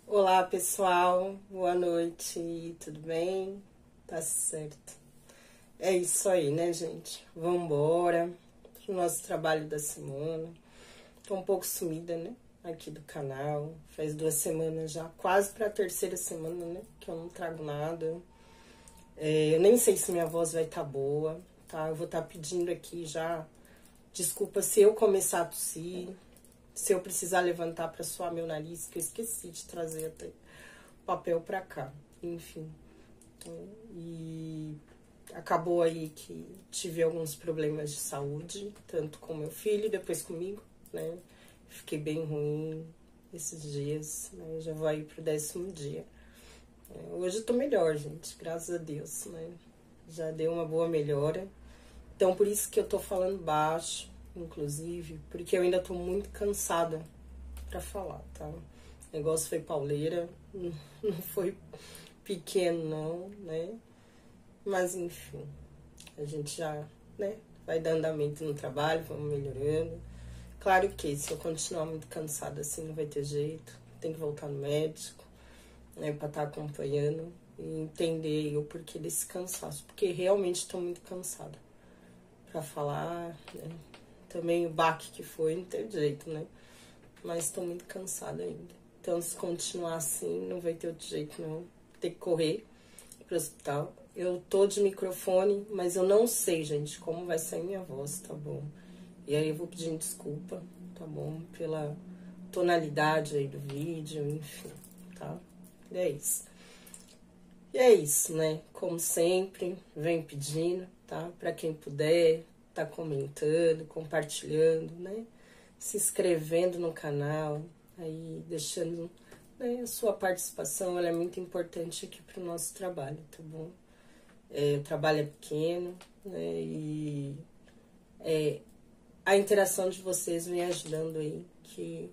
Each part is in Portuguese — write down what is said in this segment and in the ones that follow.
Olá, pessoal. Boa noite. Tudo bem? Tá certo. É isso aí, né, gente? Vambora pro nosso trabalho da semana. Tô um pouco sumida, né? Aqui do canal. Faz 2 semanas já, quase pra terceira semana, né? Que eu não trago nada. Eu nem sei se minha voz vai estar boa, tá? Eu vou estar pedindo aqui já desculpa se eu começar a tossir, se eu precisar levantar pra suar meu nariz, que eu esqueci de trazer até papel pra cá, enfim. E acabou aí que tive alguns problemas de saúde, tanto com meu filho, depois comigo, né? Fiquei bem ruim esses dias, né? Já vou aí pro 10º dia. Hoje eu tô melhor, gente, graças a Deus, né? Já deu uma boa melhora. Então, por isso que eu tô falando baixo, inclusive, porque eu ainda tô muito cansada pra falar, tá? O negócio foi pauleira, não foi pequeno não, né? Mas enfim, a gente já, né, vai dar andamento no trabalho, vamos melhorando. Claro que se eu continuar muito cansada assim não vai ter jeito, tem que voltar no médico, né, pra estar acompanhando e entender o porquê desse cansaço, porque realmente estou muito cansada pra falar, né? Também o baque que foi, não tem jeito, né? Mas estou muito cansada ainda. Então, se continuar assim, não vai ter outro jeito, não. Tem que correr pro hospital. Eu tô de microfone, mas eu não sei, gente, como vai sair minha voz, tá bom? E aí eu vou pedindo desculpa, tá bom? Pela tonalidade aí do vídeo, enfim, tá? E é isso. E é isso, né? Como sempre, vem pedindo, tá? Pra quem puder, tá comentando, compartilhando, né? Se inscrevendo no canal, aí deixando, né, a sua participação, ela é muito importante aqui pro nosso trabalho, tá bom? O trabalho é pequeno, né? E a interação de vocês vem ajudando aí que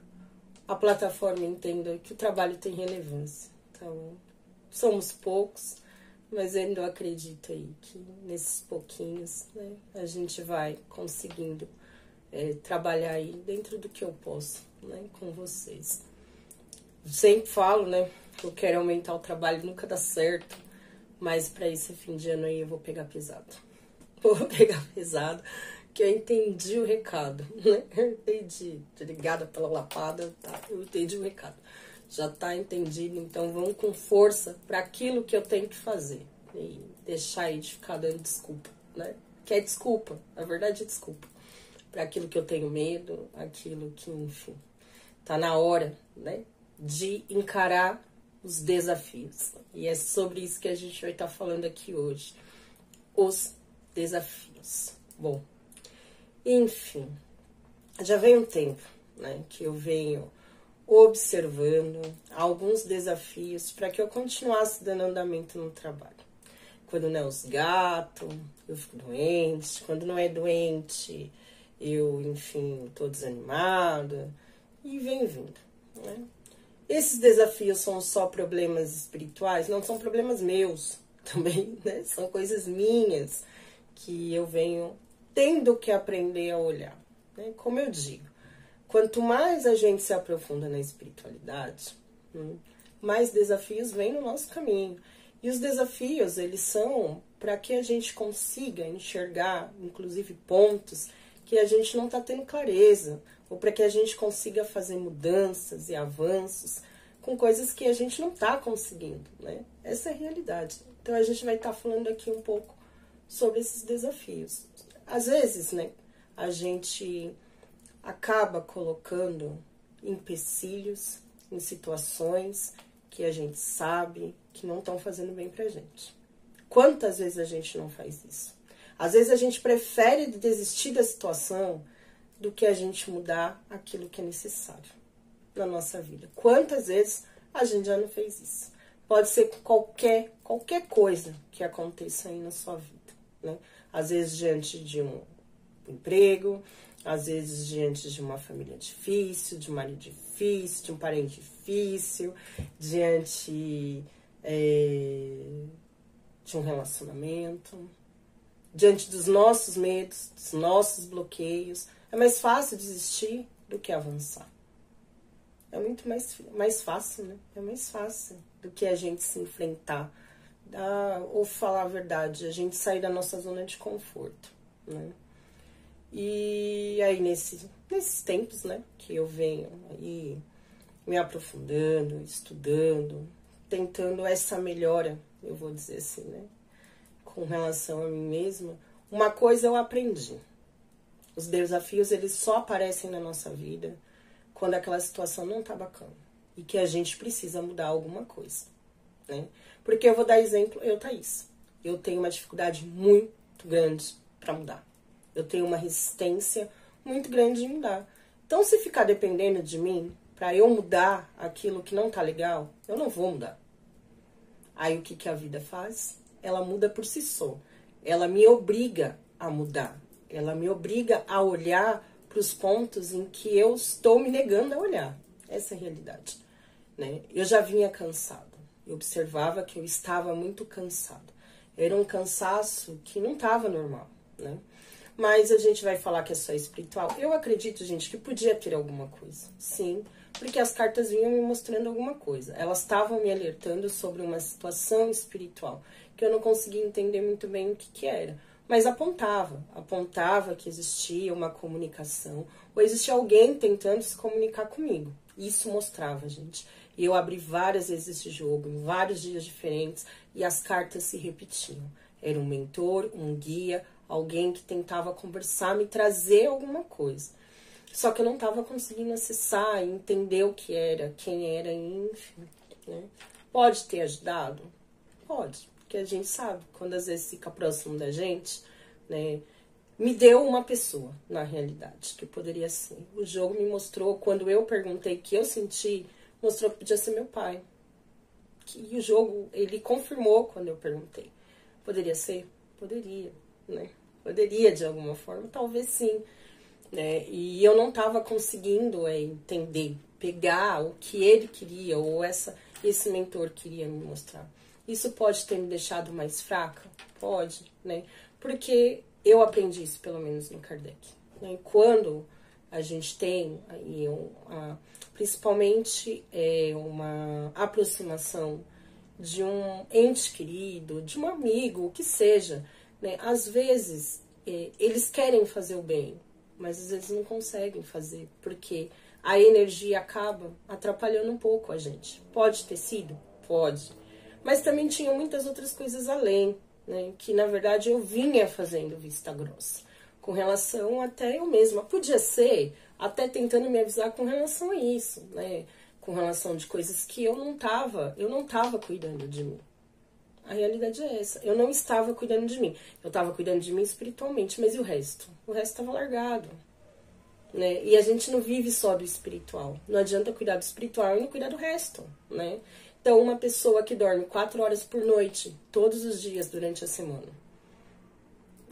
a plataforma entenda que o trabalho tem relevância, tá bom? Somos poucos, mas eu ainda acredito aí que nesses pouquinhos, né, a gente vai conseguindo trabalhar aí dentro do que eu posso, né, com vocês. Sempre falo, né, que eu quero aumentar o trabalho, nunca dá certo, mas para esse fim de ano aí eu vou pegar pesado. Vou pegar pesado, que eu entendi o recado, né? Eu entendi. Obrigada pela lapada, tá? Eu entendi o recado. Já tá entendido, então vamos com força para aquilo que eu tenho que fazer. E deixar aí de ficar dando desculpa, né? Que é desculpa, na verdade é desculpa. Para aquilo que eu tenho medo, aquilo que, enfim, tá na hora, né? De encarar os desafios. E é sobre isso que a gente vai estar falando aqui hoje. Os desafios. Bom, enfim, já vem um tempo, né, que eu venho observando alguns desafios para que eu continuasse dando andamento no trabalho. Quando não é os gatos, eu fico doente. Quando não é doente, eu, enfim, tô desanimada. E vem vindo, né? Esses desafios são só problemas espirituais? Não, são problemas meus também, né? São coisas minhas que eu venho tendo que aprender a olhar, né? Como eu digo, quanto mais a gente se aprofunda na espiritualidade, mais desafios vêm no nosso caminho. E os desafios, eles são para que a gente consiga enxergar, inclusive, pontos que a gente não está tendo clareza, ou para que a gente consiga fazer mudanças e avanços com coisas que a gente não está conseguindo, né? Essa é a realidade. Então a gente vai estar falando aqui um pouco sobre esses desafios. Às vezes, né, a gente acaba colocando empecilhos em situações que a gente sabe que não estão fazendo bem pra gente. Quantas vezes a gente não faz isso? Às vezes a gente prefere desistir da situação do que a gente mudar aquilo que é necessário na nossa vida. Quantas vezes a gente já não fez isso? Pode ser qualquer coisa que aconteça aí na sua vida, né? Às vezes diante de um emprego, às vezes diante de uma família difícil, de um marido difícil, de um parente difícil, diante de um relacionamento, diante dos nossos medos, dos nossos bloqueios. É mais fácil desistir do que avançar. É muito mais fácil, né? É mais fácil do que a gente se enfrentar. Ou falar a verdade, a gente sair da nossa zona de conforto, né? E aí, nesses tempos, né, que eu venho aí me aprofundando, estudando, tentando essa melhora, eu vou dizer assim, né, com relação a mim mesma, uma coisa eu aprendi. Os desafios, eles só aparecem na nossa vida quando aquela situação não tá bacana e que a gente precisa mudar alguma coisa, né? Porque eu vou dar exemplo, Thaís, eu tenho uma dificuldade muito grande para mudar. Eu tenho uma resistência muito grande em mudar. Então, se ficar dependendo de mim para eu mudar aquilo que não tá legal, eu não vou mudar. Aí o que a vida faz? Ela muda por si só. Ela me obriga a mudar. Ela me obriga a olhar para os pontos em que eu estou me negando a olhar. Essa é a realidade, né? Eu já vinha cansada. Eu observava que eu estava muito cansada. Era um cansaço que não estava normal, né? Mas a gente vai falar que é só espiritual. Eu acredito, gente, que podia ter alguma coisa. Sim, porque as cartas vinham me mostrando alguma coisa. Elas estavam me alertando sobre uma situação espiritual que eu não conseguia entender muito bem o que era. Mas apontava que existia uma comunicação, ou existia alguém tentando se comunicar comigo. Isso mostrava, gente. E eu abri várias vezes esse jogo, em vários dias diferentes, e as cartas se repetiam. Era um mentor, um guia, alguém que tentava conversar, me trazer alguma coisa. Só que eu não estava conseguindo acessar e entender o que era, quem era, enfim, né? Pode ter ajudado? Pode, porque a gente sabe, quando às vezes fica próximo da gente, né? Me deu uma pessoa, na realidade, que poderia ser. O jogo me mostrou, quando eu perguntei o que eu senti, mostrou que podia ser meu pai. E o jogo, ele confirmou quando eu perguntei. Poderia ser? Poderia, né? Poderia, de alguma forma, talvez sim, né? E eu não estava conseguindo entender, pegar o que ele queria ou esse mentor queria me mostrar. Isso pode ter me deixado mais fraca? Pode, né? Porque eu aprendi isso, pelo menos, no Kardec, né? Quando a gente tem aí principalmente uma aproximação de um ente querido, de um amigo, o que seja, né? Às vezes, eles querem fazer o bem, mas às vezes não conseguem fazer, porque a energia acaba atrapalhando um pouco a gente. Pode ter sido? Pode. Mas também tinha muitas outras coisas além, né? Que, na verdade, eu vinha fazendo vista grossa, com relação até eu mesma. Podia ser até tentando me avisar com relação a isso, né? Com relação de coisas que eu não tava cuidando de mim. A realidade é essa. Eu não estava cuidando de mim. Eu estava cuidando de mim espiritualmente, mas e o resto? O resto estava largado, né? E a gente não vive só do espiritual. Não adianta cuidar do espiritual e não cuidar do resto, né? Então, uma pessoa que dorme 4 horas por noite, todos os dias durante a semana,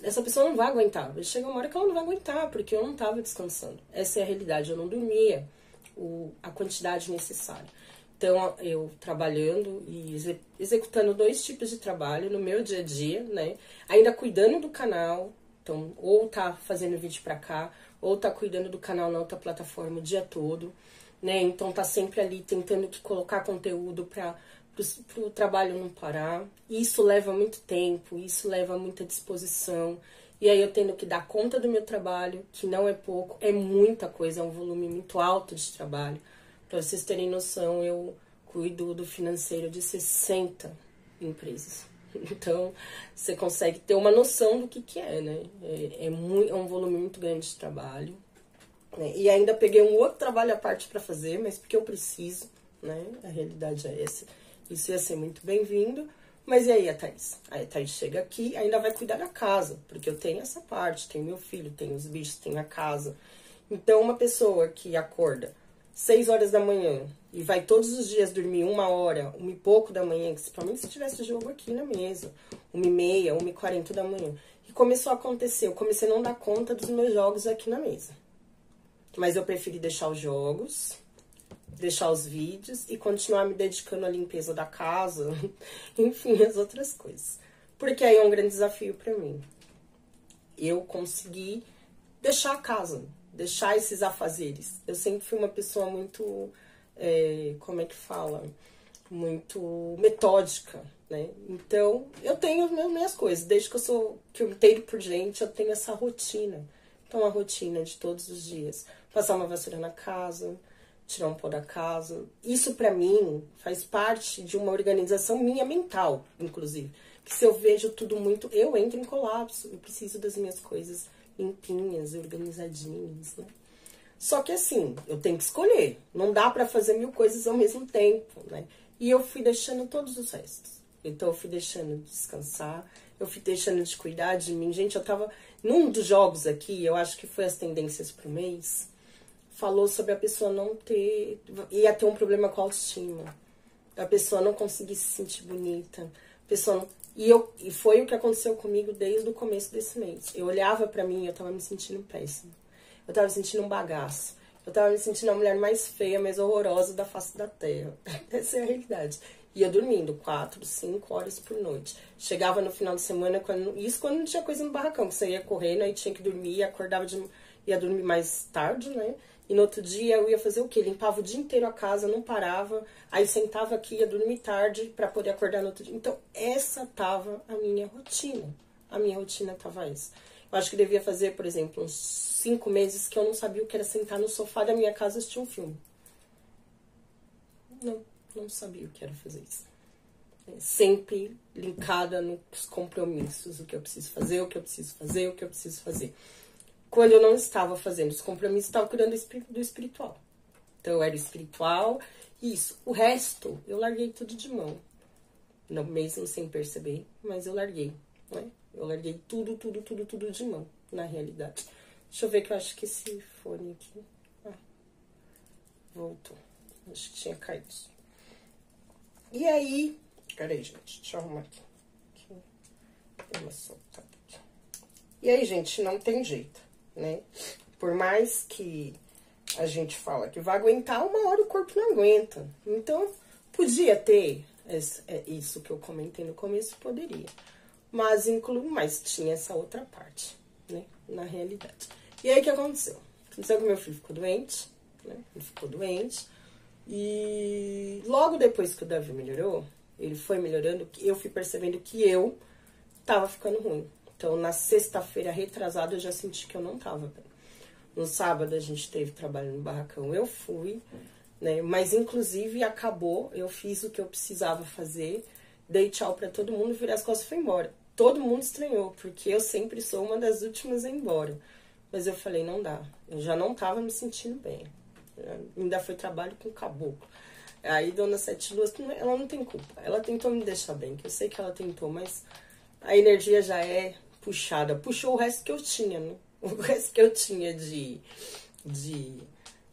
essa pessoa não vai aguentar. Vai chegar uma hora que ela não vai aguentar, porque eu não estava descansando. Essa é a realidade. Eu não dormia a quantidade necessária. Então, eu trabalhando e executando 2 tipos de trabalho no meu dia a dia, né? Ainda cuidando do canal, então, ou tá fazendo vídeo pra cá, ou tá cuidando do canal na outra plataforma o dia todo, né? Então, tá sempre ali tentando colocar conteúdo pro trabalho não parar. Isso leva muito tempo, isso leva muita disposição. E aí eu tendo que dar conta do meu trabalho, que não é pouco, é muita coisa, é um volume muito alto de trabalho. Para vocês terem noção, eu cuido do financeiro de 60 empresas. Então, você consegue ter uma noção do que é, né? É um volume muito grande de trabalho. Né? E ainda peguei um outro trabalho à parte para fazer, mas porque eu preciso, né? A realidade é essa. Isso ia ser muito bem-vindo. Mas e aí a Thaís? Aí a Thaís chega aqui, ainda vai cuidar da casa, porque eu tenho essa parte, tenho meu filho, tenho os bichos, tenho a casa. Então, uma pessoa que acorda 6 horas da manhã e vai todos os dias dormir 1 hora, 1 e pouco da manhã, principalmente se tivesse jogo aqui na mesa, 1h30, 1h40 da manhã. E começou a acontecer, eu comecei a não dar conta dos meus jogos aqui na mesa. Mas eu preferi deixar os jogos, deixar os vídeos e continuar me dedicando à limpeza da casa, enfim, as outras coisas. Porque aí é um grande desafio pra mim. Eu consegui deixar a casa, deixar esses afazeres. Eu sempre fui uma pessoa muito como é que fala? Muito metódica, né? Então, eu tenho as minhas coisas. Desde que eu entendo por gente, eu tenho essa rotina. Então, a rotina de todos os dias. Passar uma vassoura na casa, tirar um pó da casa. Isso, pra mim, faz parte de uma organização minha mental, inclusive. Que se eu vejo tudo muito, eu entro em colapso. Eu preciso das minhas coisas limpinhas, organizadinhas, né? Só que assim, eu tenho que escolher. Não dá pra fazer 1000 coisas ao mesmo tempo, né? E eu fui deixando todos os restos. Então, eu fui deixando de descansar, eu fui deixando de cuidar de mim. Gente, eu tava... Num dos jogos aqui, eu acho que foi as tendências pro mês, falou sobre a pessoa não ter... Ia ter um problema com a autoestima. A pessoa não conseguir se sentir bonita. A pessoa não... E foi o que aconteceu comigo desde o começo desse mês. Eu olhava pra mim e eu tava me sentindo péssima. Eu tava me sentindo um bagaço. Eu tava me sentindo a mulher mais feia, mais horrorosa da face da terra. Essa é a realidade. Ia dormindo 4, 5 horas por noite. Chegava no final de semana, isso quando não tinha coisa no barracão, que você ia correndo, aí tinha que dormir, acordava ia dormir mais tarde, né? E no outro dia eu ia fazer o quê? Limpava o dia inteiro a casa, não parava, aí sentava aqui, ia dormir tarde pra poder acordar no outro dia. Então, essa tava a minha rotina. A minha rotina tava essa. Eu acho que devia fazer, por exemplo, uns 5 meses que eu não sabia o que era sentar no sofá da minha casa e assistir um filme. Não sabia o que era fazer isso. Sempre linkada nos compromissos, o que eu preciso fazer, o que eu preciso fazer, o que eu preciso fazer. Quando eu não estava fazendo os compromissos, estava cuidando do espiritual. Então, eu era espiritual, isso. O resto, eu larguei tudo de mão. Não, mesmo sem perceber, mas eu larguei, né? Eu larguei tudo de mão, na realidade. Deixa eu ver que eu acho que esse fone aqui... voltou. Acho que tinha caído. E aí... Peraí, gente. Deixa eu arrumar aqui. Deu uma soltada aqui. E aí, gente, não tem jeito, né? Por mais que a gente fala que vai aguentar, uma hora o corpo não aguenta. Então, podia ter isso que eu comentei no começo, poderia. Mas tinha essa outra parte, né? Na realidade. E aí, o que aconteceu? Aconteceu que meu filho ficou doente, né? Ele ficou doente. E logo depois que o Davi melhorou, ele foi melhorando, eu fui percebendo que eu tava ficando ruim. Então, na sexta-feira retrasada, eu já senti que eu não tava bem. No sábado, a gente teve trabalho no barracão, eu fui, né? Mas, inclusive, acabou, eu fiz o que eu precisava fazer, dei tchau pra todo mundo, virei as costas e fui embora. Todo mundo estranhou, porque eu sempre sou uma das últimas a ir embora. Mas eu falei, não dá. Eu já não tava me sentindo bem. Ainda foi trabalho com caboclo. Aí, Dona Sete Luas, ela não tem culpa. Ela tentou me deixar bem, que eu sei que ela tentou, mas a energia já é puxada. Puxou o resto que eu tinha, né? O resto que eu tinha de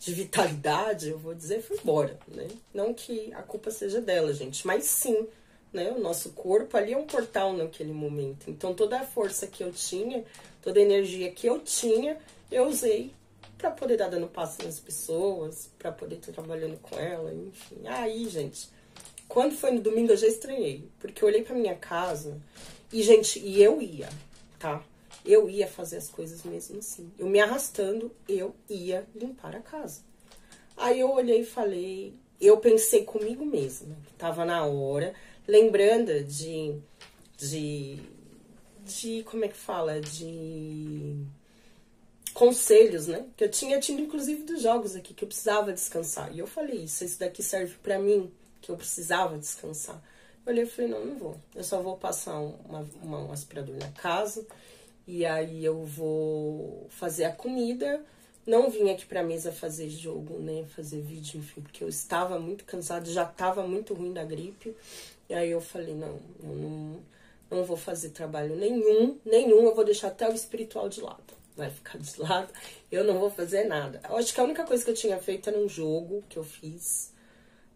vitalidade, eu vou dizer, foi embora, né? Não que a culpa seja dela, gente, mas sim, né? O nosso corpo ali é um portal naquele momento. Então, toda a força que eu tinha, toda a energia que eu tinha, eu usei pra poder dar dando passo nas pessoas, pra poder estar trabalhando com ela, enfim. Aí, gente, quando foi no domingo eu já estranhei, porque eu olhei pra minha casa e, gente, eu ia, tá? Eu ia fazer as coisas mesmo assim. Eu me arrastando, eu ia limpar a casa. Aí eu olhei e falei, eu pensei comigo mesma, que tava na hora, lembrando como é que fala? De conselhos, né? Que eu tinha tido, inclusive, dos jogos aqui, que eu precisava descansar. E eu falei, isso daqui serve pra mim, que eu precisava descansar. Eu olhei e falei, não vou. Eu só vou passar um aspirador na casa, e aí eu vou fazer a comida. Não vim aqui pra mesa fazer jogo, né? Fazer vídeo, enfim, porque eu estava muito cansada, já estava muito ruim da gripe. E aí eu falei, não vou fazer trabalho nenhum, eu vou deixar até o espiritual de lado. Vai ficar de lado, eu não vou fazer nada. Eu acho que a única coisa que eu tinha feito era um jogo que eu fiz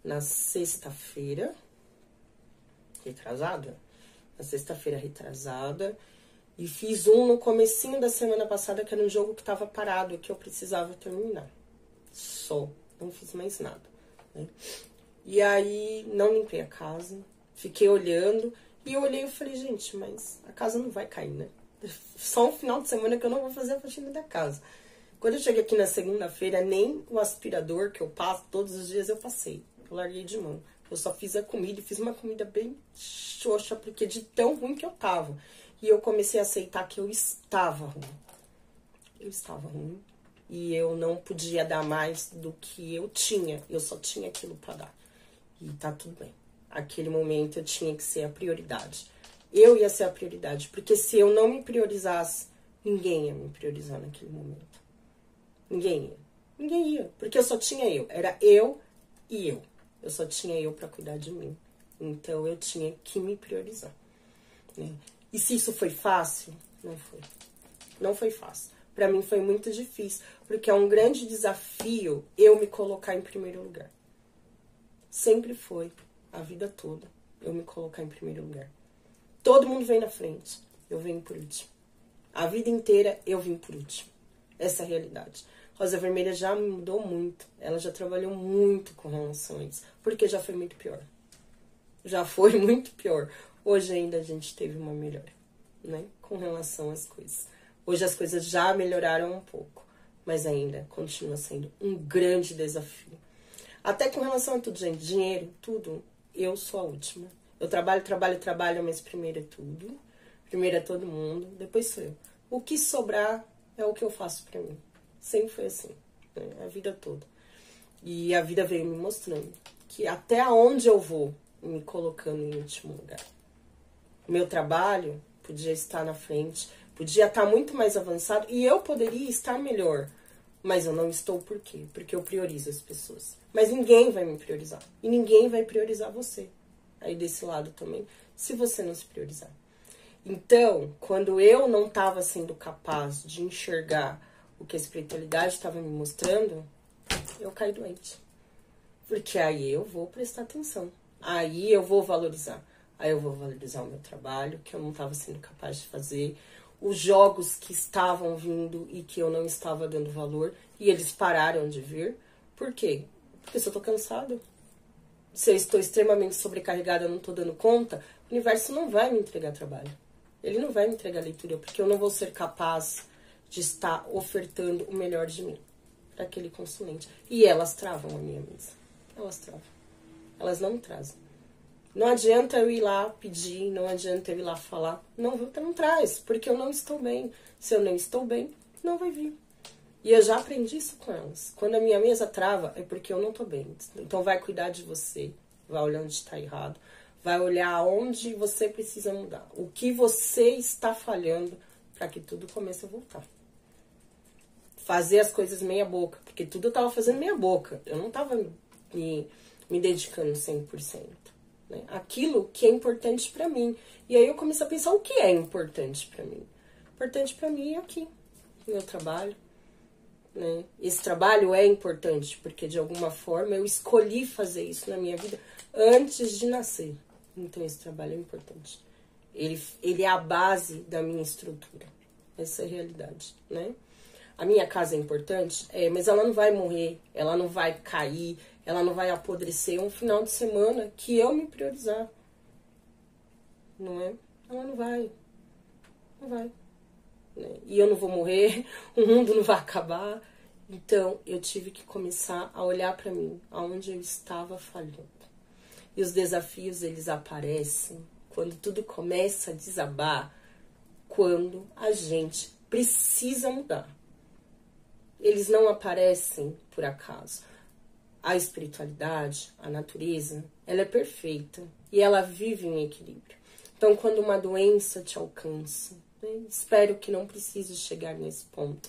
na sexta-feira retrasada. Na sexta-feira retrasada. E fiz um no comecinho da semana passada, que era um jogo que tava parado, que eu precisava terminar. Só. Não fiz mais nada, né? E aí, não limpei a casa. Fiquei olhando. E eu olhei e falei, gente, mas a casa não vai cair, né? Só um final de semana que eu não vou fazer a faxina da casa. Quando eu cheguei aqui na segunda-feira, nem o aspirador que eu passo todos os dias eu passei. Eu larguei de mão. Eu só fiz a comida e fiz uma comida bem xoxa, porque de tão ruim que eu tava. E eu comecei a aceitar que eu estava ruim. Eu estava ruim. E eu não podia dar mais do que eu tinha. Eu só tinha aquilo pra dar. E tá tudo bem. Aquele momento eu tinha que ser a prioridade. Eu ia ser a prioridade. Porque se eu não me priorizasse, ninguém ia me priorizar naquele momento. Ninguém ia. Ninguém ia. Porque eu só tinha eu. Era eu e eu. Eu só tinha eu pra cuidar de mim. Então eu tinha que me priorizar. Né? E se isso foi fácil? Não foi. Não foi fácil. Pra mim foi muito difícil. Porque é um grande desafio eu me colocar em primeiro lugar. Sempre foi. A vida toda. Eu me colocar em primeiro lugar. Todo mundo vem na frente. Eu venho por último. A vida inteira eu vim por último. Essa é a realidade. Rosa Vermelha já me mudou muito. Ela já trabalhou muito com relação a isso. Porque já foi muito pior. Já foi muito pior. Hoje ainda a gente teve uma melhora, né? Com relação às coisas. Hoje as coisas já melhoraram um pouco. Mas ainda continua sendo um grande desafio. Até com relação a tudo, gente. Dinheiro, tudo. Eu sou a última. Eu trabalho, mas primeiro é tudo. Primeiro é todo mundo. Depois sou eu. O que sobrar é o que eu faço pra mim. Sempre foi assim, né? A vida toda. E a vida veio me mostrando que até onde eu vou me colocando em último lugar. O meu trabalho podia estar na frente, podia estar muito mais avançado e eu poderia estar melhor. Mas eu não estou por quê? Porque eu priorizo as pessoas. Mas ninguém vai me priorizar. E ninguém vai priorizar você. Aí desse lado também, se você não se priorizar. Então, quando eu não estava sendo capaz de enxergar o que a espiritualidade estava me mostrando, eu caí doente. Porque aí eu vou prestar atenção. Aí eu vou valorizar. Aí eu vou valorizar o meu trabalho, que eu não estava sendo capaz de fazer. Os jogos que estavam vindo e que eu não estava dando valor. E eles pararam de vir. Por quê? Porque se eu tô cansado. Se eu estou extremamente sobrecarregada, eu não tô dando conta, o universo não vai me entregar trabalho. Ele não vai me entregar leitura, porque eu não vou ser capaz de estar ofertando o melhor de mim para aquele consulente. E elas travam a minha mesa. Elas travam. Elas não me trazem. Não adianta eu ir lá pedir, não adianta eu ir lá falar. Não, não traz, porque eu não estou bem. Se eu não estou bem, não vai vir. E eu já aprendi isso com elas. Quando a minha mesa trava, é porque eu não estou bem. Então vai cuidar de você, vai olhar onde está errado, vai olhar onde você precisa mudar. O que você está falhando para que tudo comece a voltar. Fazer as coisas meia boca, porque tudo eu tava fazendo meia boca. Eu não tava me dedicando 100%. Né? Aquilo que é importante pra mim. E aí eu comecei a pensar o que é importante pra mim. Importante pra mim é aqui, o meu trabalho. Né? Esse trabalho é importante, porque de alguma forma eu escolhi fazer isso na minha vida antes de nascer. Então esse trabalho é importante. Ele é a base da minha estrutura. Essa é a realidade, né? A minha casa é importante, mas ela não vai morrer, ela não vai cair, ela não vai apodrecer um final de semana que eu me priorizar. Não é? Ela não vai. Não vai. Né? E eu não vou morrer, o mundo não vai acabar. Então, eu tive que começar a olhar pra mim, aonde eu estava falhando. E os desafios, eles aparecem quando tudo começa a desabar, quando a gente precisa mudar. Eles não aparecem por acaso. A espiritualidade, a natureza, ela é perfeita e ela vive em equilíbrio. Então, quando uma doença te alcança, né, espero que não precise chegar nesse ponto,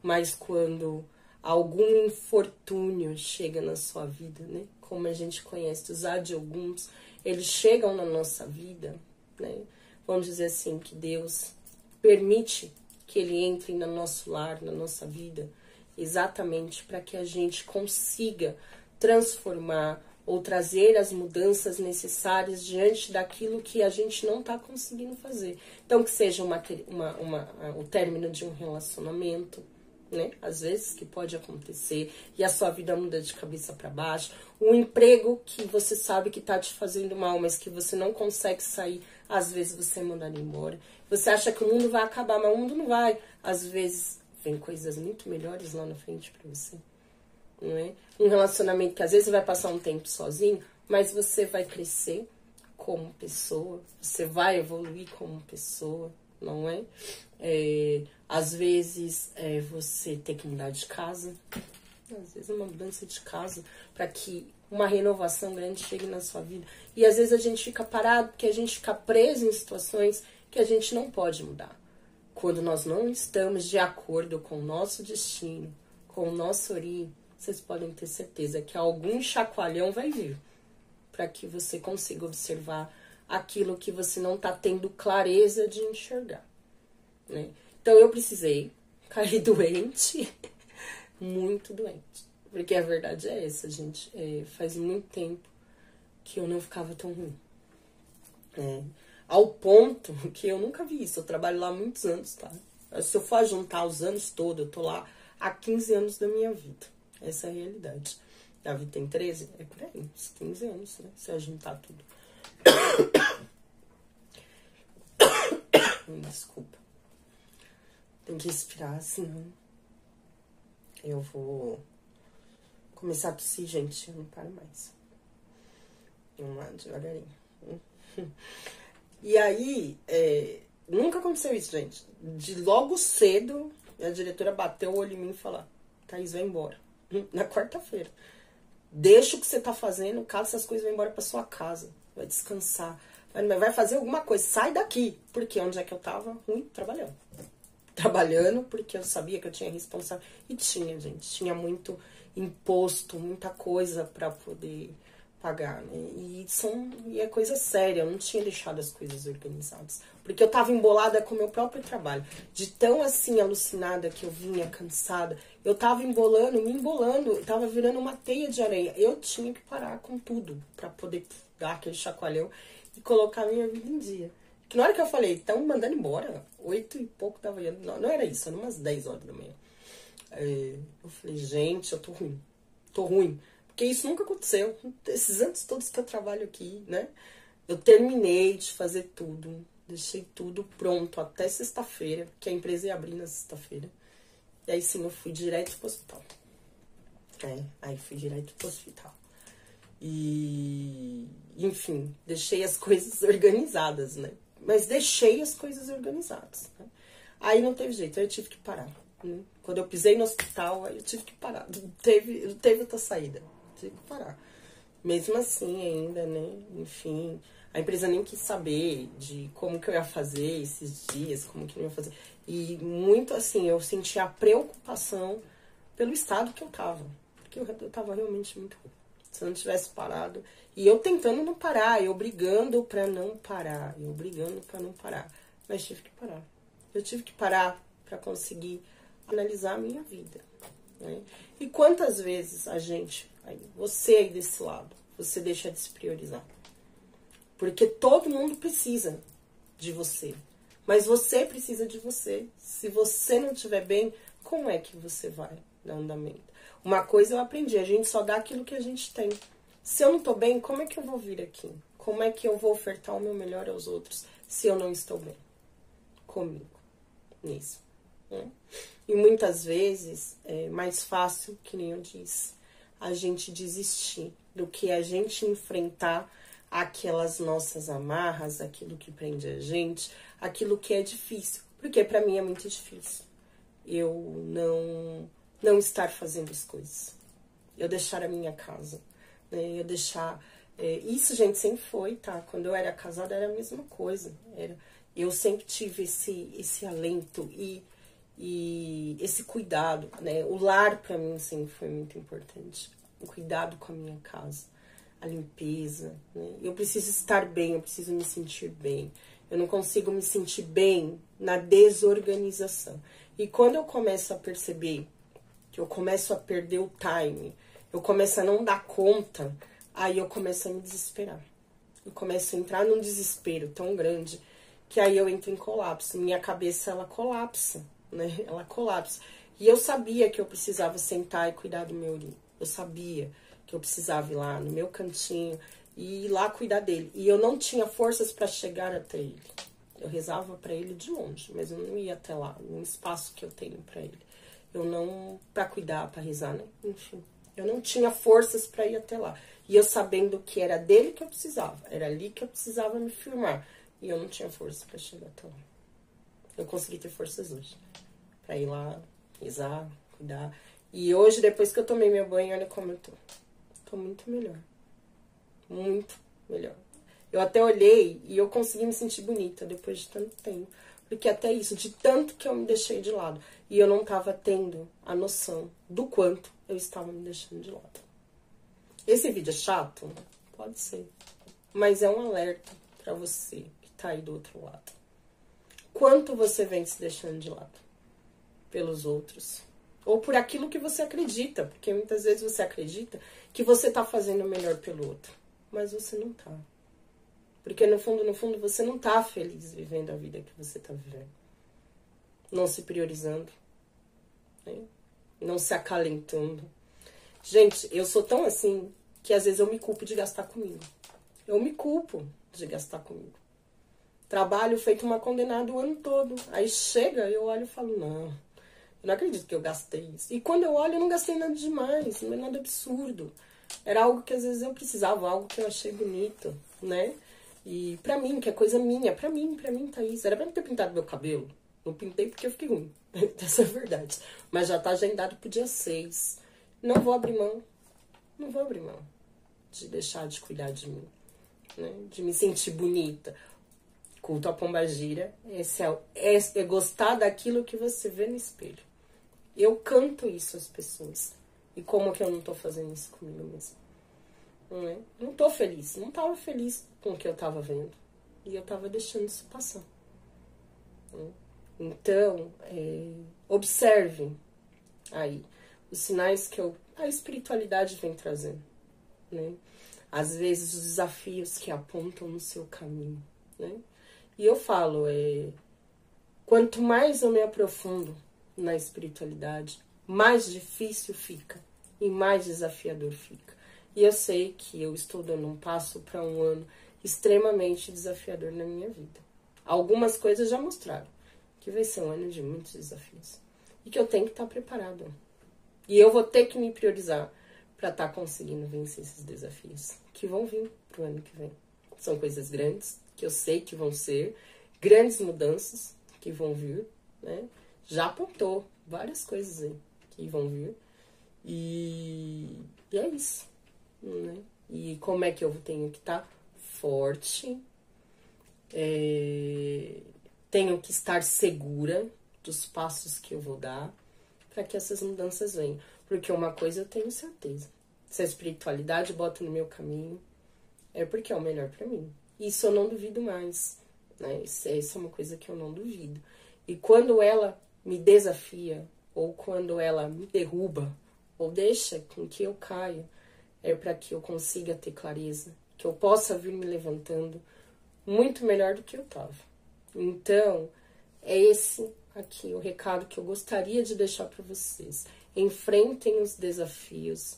mas quando algum infortúnio chega na sua vida, né, como a gente conhece os adiogums, eles chegam na nossa vida, né, vamos dizer assim, que Deus permite que ele entre no nosso lar, na nossa vida, exatamente para que a gente consiga transformar ou trazer as mudanças necessárias diante daquilo que a gente não está conseguindo fazer. Então, que seja o término de um relacionamento, né? Às vezes que pode acontecer e a sua vida muda de cabeça para baixo. Um emprego que você sabe que está te fazendo mal, mas que você não consegue sair, às vezes você é mandado embora. Você acha que o mundo vai acabar, mas o mundo não vai. Às vezes vem coisas muito melhores lá na frente pra você, não é? Um relacionamento que às vezes você vai passar um tempo sozinho, mas você vai crescer como pessoa, você vai evoluir como pessoa, não é? Às vezes você tem que mudar de casa, às vezes uma mudança de casa para que uma renovação grande chegue na sua vida. E às vezes a gente fica parado porque a gente fica preso em situações que a gente não pode mudar. Quando nós não estamos de acordo com o nosso destino, com o nosso ori, vocês podem ter certeza que algum chacoalhão vai vir para que você consiga observar aquilo que você não está tendo clareza de enxergar, né? Então eu precisei cair doente, muito doente, porque a verdade é essa, gente. Faz muito tempo que eu não ficava tão ruim, ao ponto que eu nunca vi isso. Eu trabalho lá há muitos anos, tá? Se eu for juntar os anos todos, eu tô lá há 15 anos da minha vida. Essa é a realidade. Davi tem 13? É por aí, uns 15 anos, né? Se eu juntar tudo. Desculpa. Tem que respirar, senão eu vou começar a tossir, gente. Eu não paro mais. Vamos lá, devagarinho. E aí, nunca aconteceu isso, gente. De logo cedo, a diretora bateu o olho em mim e falou: Thaís, vai embora. Na quarta-feira. Deixa o que você tá fazendo, caso essas coisas vão embora pra sua casa. Vai descansar. Vai fazer alguma coisa. Sai daqui. Porque onde é que eu tava? Ruim, trabalhando. Trabalhando, porque eu sabia que eu tinha responsabilidade. E tinha, gente. Tinha muito imposto, muita coisa pra poder pagar, né? E é coisa séria. Eu não tinha deixado as coisas organizadas. Porque eu tava embolada com o meu próprio trabalho. De tão, assim, alucinada que eu vinha, cansada. Eu tava me embolando. Eu tava virando uma teia de areia. Eu tinha que parar com tudo pra poder dar aquele chacoalhão e colocar a minha vida em dia. Que na hora que eu falei, estão mandando embora, 8 e pouco da manhã, não era isso, era umas 10 horas da manhã. Eu falei, gente, eu tô ruim. Porque isso nunca aconteceu. Esses anos todos que eu trabalho aqui, né? Eu terminei de fazer tudo, deixei tudo pronto até sexta-feira, que a empresa ia abrir na sexta-feira. E aí sim, eu fui direto pro hospital. Aí fui direto pro hospital. E, enfim, deixei as coisas organizadas, né? Mas deixei as coisas organizadas, né? Aí não teve jeito, aí eu tive que parar, né? Quando eu pisei no hospital, aí eu tive que parar. Não teve outra saída, tive que parar. Mesmo assim ainda, né? Enfim, a empresa nem quis saber de como que eu ia fazer esses dias, como que eu ia fazer. E muito assim, eu senti a preocupação pelo estado que eu tava. Porque eu tava realmente muito ruim. Se eu não tivesse parado. E eu tentando não parar, eu brigando pra não parar. Mas tive que parar. Eu tive que parar pra conseguir analisar a minha vida, né? E quantas vezes você aí desse lado, você deixa de se priorizar? Porque todo mundo precisa de você. Mas você precisa de você. Se você não estiver bem, como é que você vai dar andamento? Uma coisa eu aprendi, a gente só dá aquilo que a gente tem. Se eu não tô bem, como é que eu vou vir aqui? Como é que eu vou ofertar o meu melhor aos outros se eu não estou bem comigo nisso, né? E muitas vezes é mais fácil, que nem eu disse, a gente desistir do que a gente enfrentar aquelas nossas amarras, aquilo que prende a gente, aquilo que é difícil. Porque pra mim é muito difícil eu não estar fazendo as coisas. Eu deixar a minha casa, né? Eu deixar... isso, gente, sempre foi, tá? Quando eu era casada era a mesma coisa. Eu sempre tive esse alento e esse cuidado, né? O lar pra mim sempre foi muito importante. O cuidado com a minha casa, a limpeza, né? Eu preciso estar bem, eu preciso me sentir bem. Eu não consigo me sentir bem na desorganização. E quando eu começo a perceber que eu começo a perder o time, eu começo a não dar conta, aí eu começo a me desesperar. Eu começo a entrar num desespero tão grande que aí eu entro em colapso. Minha cabeça, ela colapsa, né? Ela colapsa. E eu sabia que eu precisava sentar e cuidar do meu ori. Eu sabia que eu precisava ir lá no meu cantinho e ir lá cuidar dele. E eu não tinha forças para chegar até ele. Eu rezava para ele de longe, mas eu não ia até lá, no espaço que eu tenho para ele. Eu não... Pra cuidar, pra rezar, né? Enfim. Eu não tinha forças pra ir até lá. E eu sabendo que era dele que eu precisava. Era ali que eu precisava me firmar. E eu não tinha força pra chegar até lá. Eu consegui ter forças hoje. Pra ir lá, rezar, cuidar. E hoje, depois que eu tomei meu banho, olha como eu tô. Tô muito melhor. Muito melhor. Eu até olhei e eu consegui me sentir bonita depois de tanto tempo. Porque até isso, de tanto que eu me deixei de lado. E eu não tava tendo a noção do quanto eu estava me deixando de lado. Esse vídeo é chato? Pode ser. Mas é um alerta pra você que tá aí do outro lado. Quanto você vem se deixando de lado? Pelos outros. Ou por aquilo que você acredita. Porque muitas vezes você acredita que você tá fazendo o melhor pelo outro. Mas você não tá. Porque no fundo, você não tá feliz vivendo a vida que você tá vivendo. Não se priorizando. Né? Não se acalentando. Gente, eu sou tão assim que às vezes eu me culpo de gastar comigo. Eu me culpo de gastar comigo. Trabalho feito uma condenada o ano todo. Aí chega, eu olho e falo, não, eu não acredito que eu gastei isso. E quando eu olho, eu não gastei nada demais, não é nada absurdo. Era algo que às vezes eu precisava, algo que eu achei bonito, né? E pra mim, que é coisa minha, pra mim, Thaís, era pra eu ter pintado meu cabelo. Não pintei porque eu fiquei ruim, essa é a verdade. Mas já tá agendado pro dia 6. Não vou abrir mão, não vou abrir mão de deixar de cuidar de mim, né? De me sentir bonita. Culto à pombagira é gostar daquilo que você vê no espelho. Eu canto isso às pessoas. E como que eu não tô fazendo isso comigo mesmo? Não é? Não tô feliz. Não tava feliz com o que eu tava vendo. E eu tava deixando isso passar. Então, observe aí os sinais que a espiritualidade vem trazendo. Né? Às vezes os desafios que apontam no seu caminho. Né? E eu falo, quanto mais eu me aprofundo na espiritualidade, mais difícil fica e mais desafiador fica. E eu sei que eu estou dando um passo para um ano extremamente desafiador na minha vida. Algumas coisas já mostraram que vai ser um ano de muitos desafios. E que eu tenho que estar preparada. E eu vou ter que me priorizar para estar conseguindo vencer esses desafios que vão vir pro ano que vem. São coisas grandes, que eu sei que vão ser, grandes mudanças que vão vir, né? Já apontou várias coisas aí que vão vir. E é isso, né? E como é que eu tenho que estar forte, tenho que estar segura dos passos que eu vou dar para que essas mudanças venham. Porque uma coisa eu tenho certeza, se a espiritualidade bota no meu caminho, é porque é o melhor para mim. Isso eu não duvido mais, né? Isso é uma coisa que eu não duvido. E quando ela me desafia, ou quando ela me derruba, ou deixa com que eu caia, é para que eu consiga ter clareza, que eu possa vir me levantando muito melhor do que eu estava. Então, é esse aqui o recado que eu gostaria de deixar para vocês. Enfrentem os desafios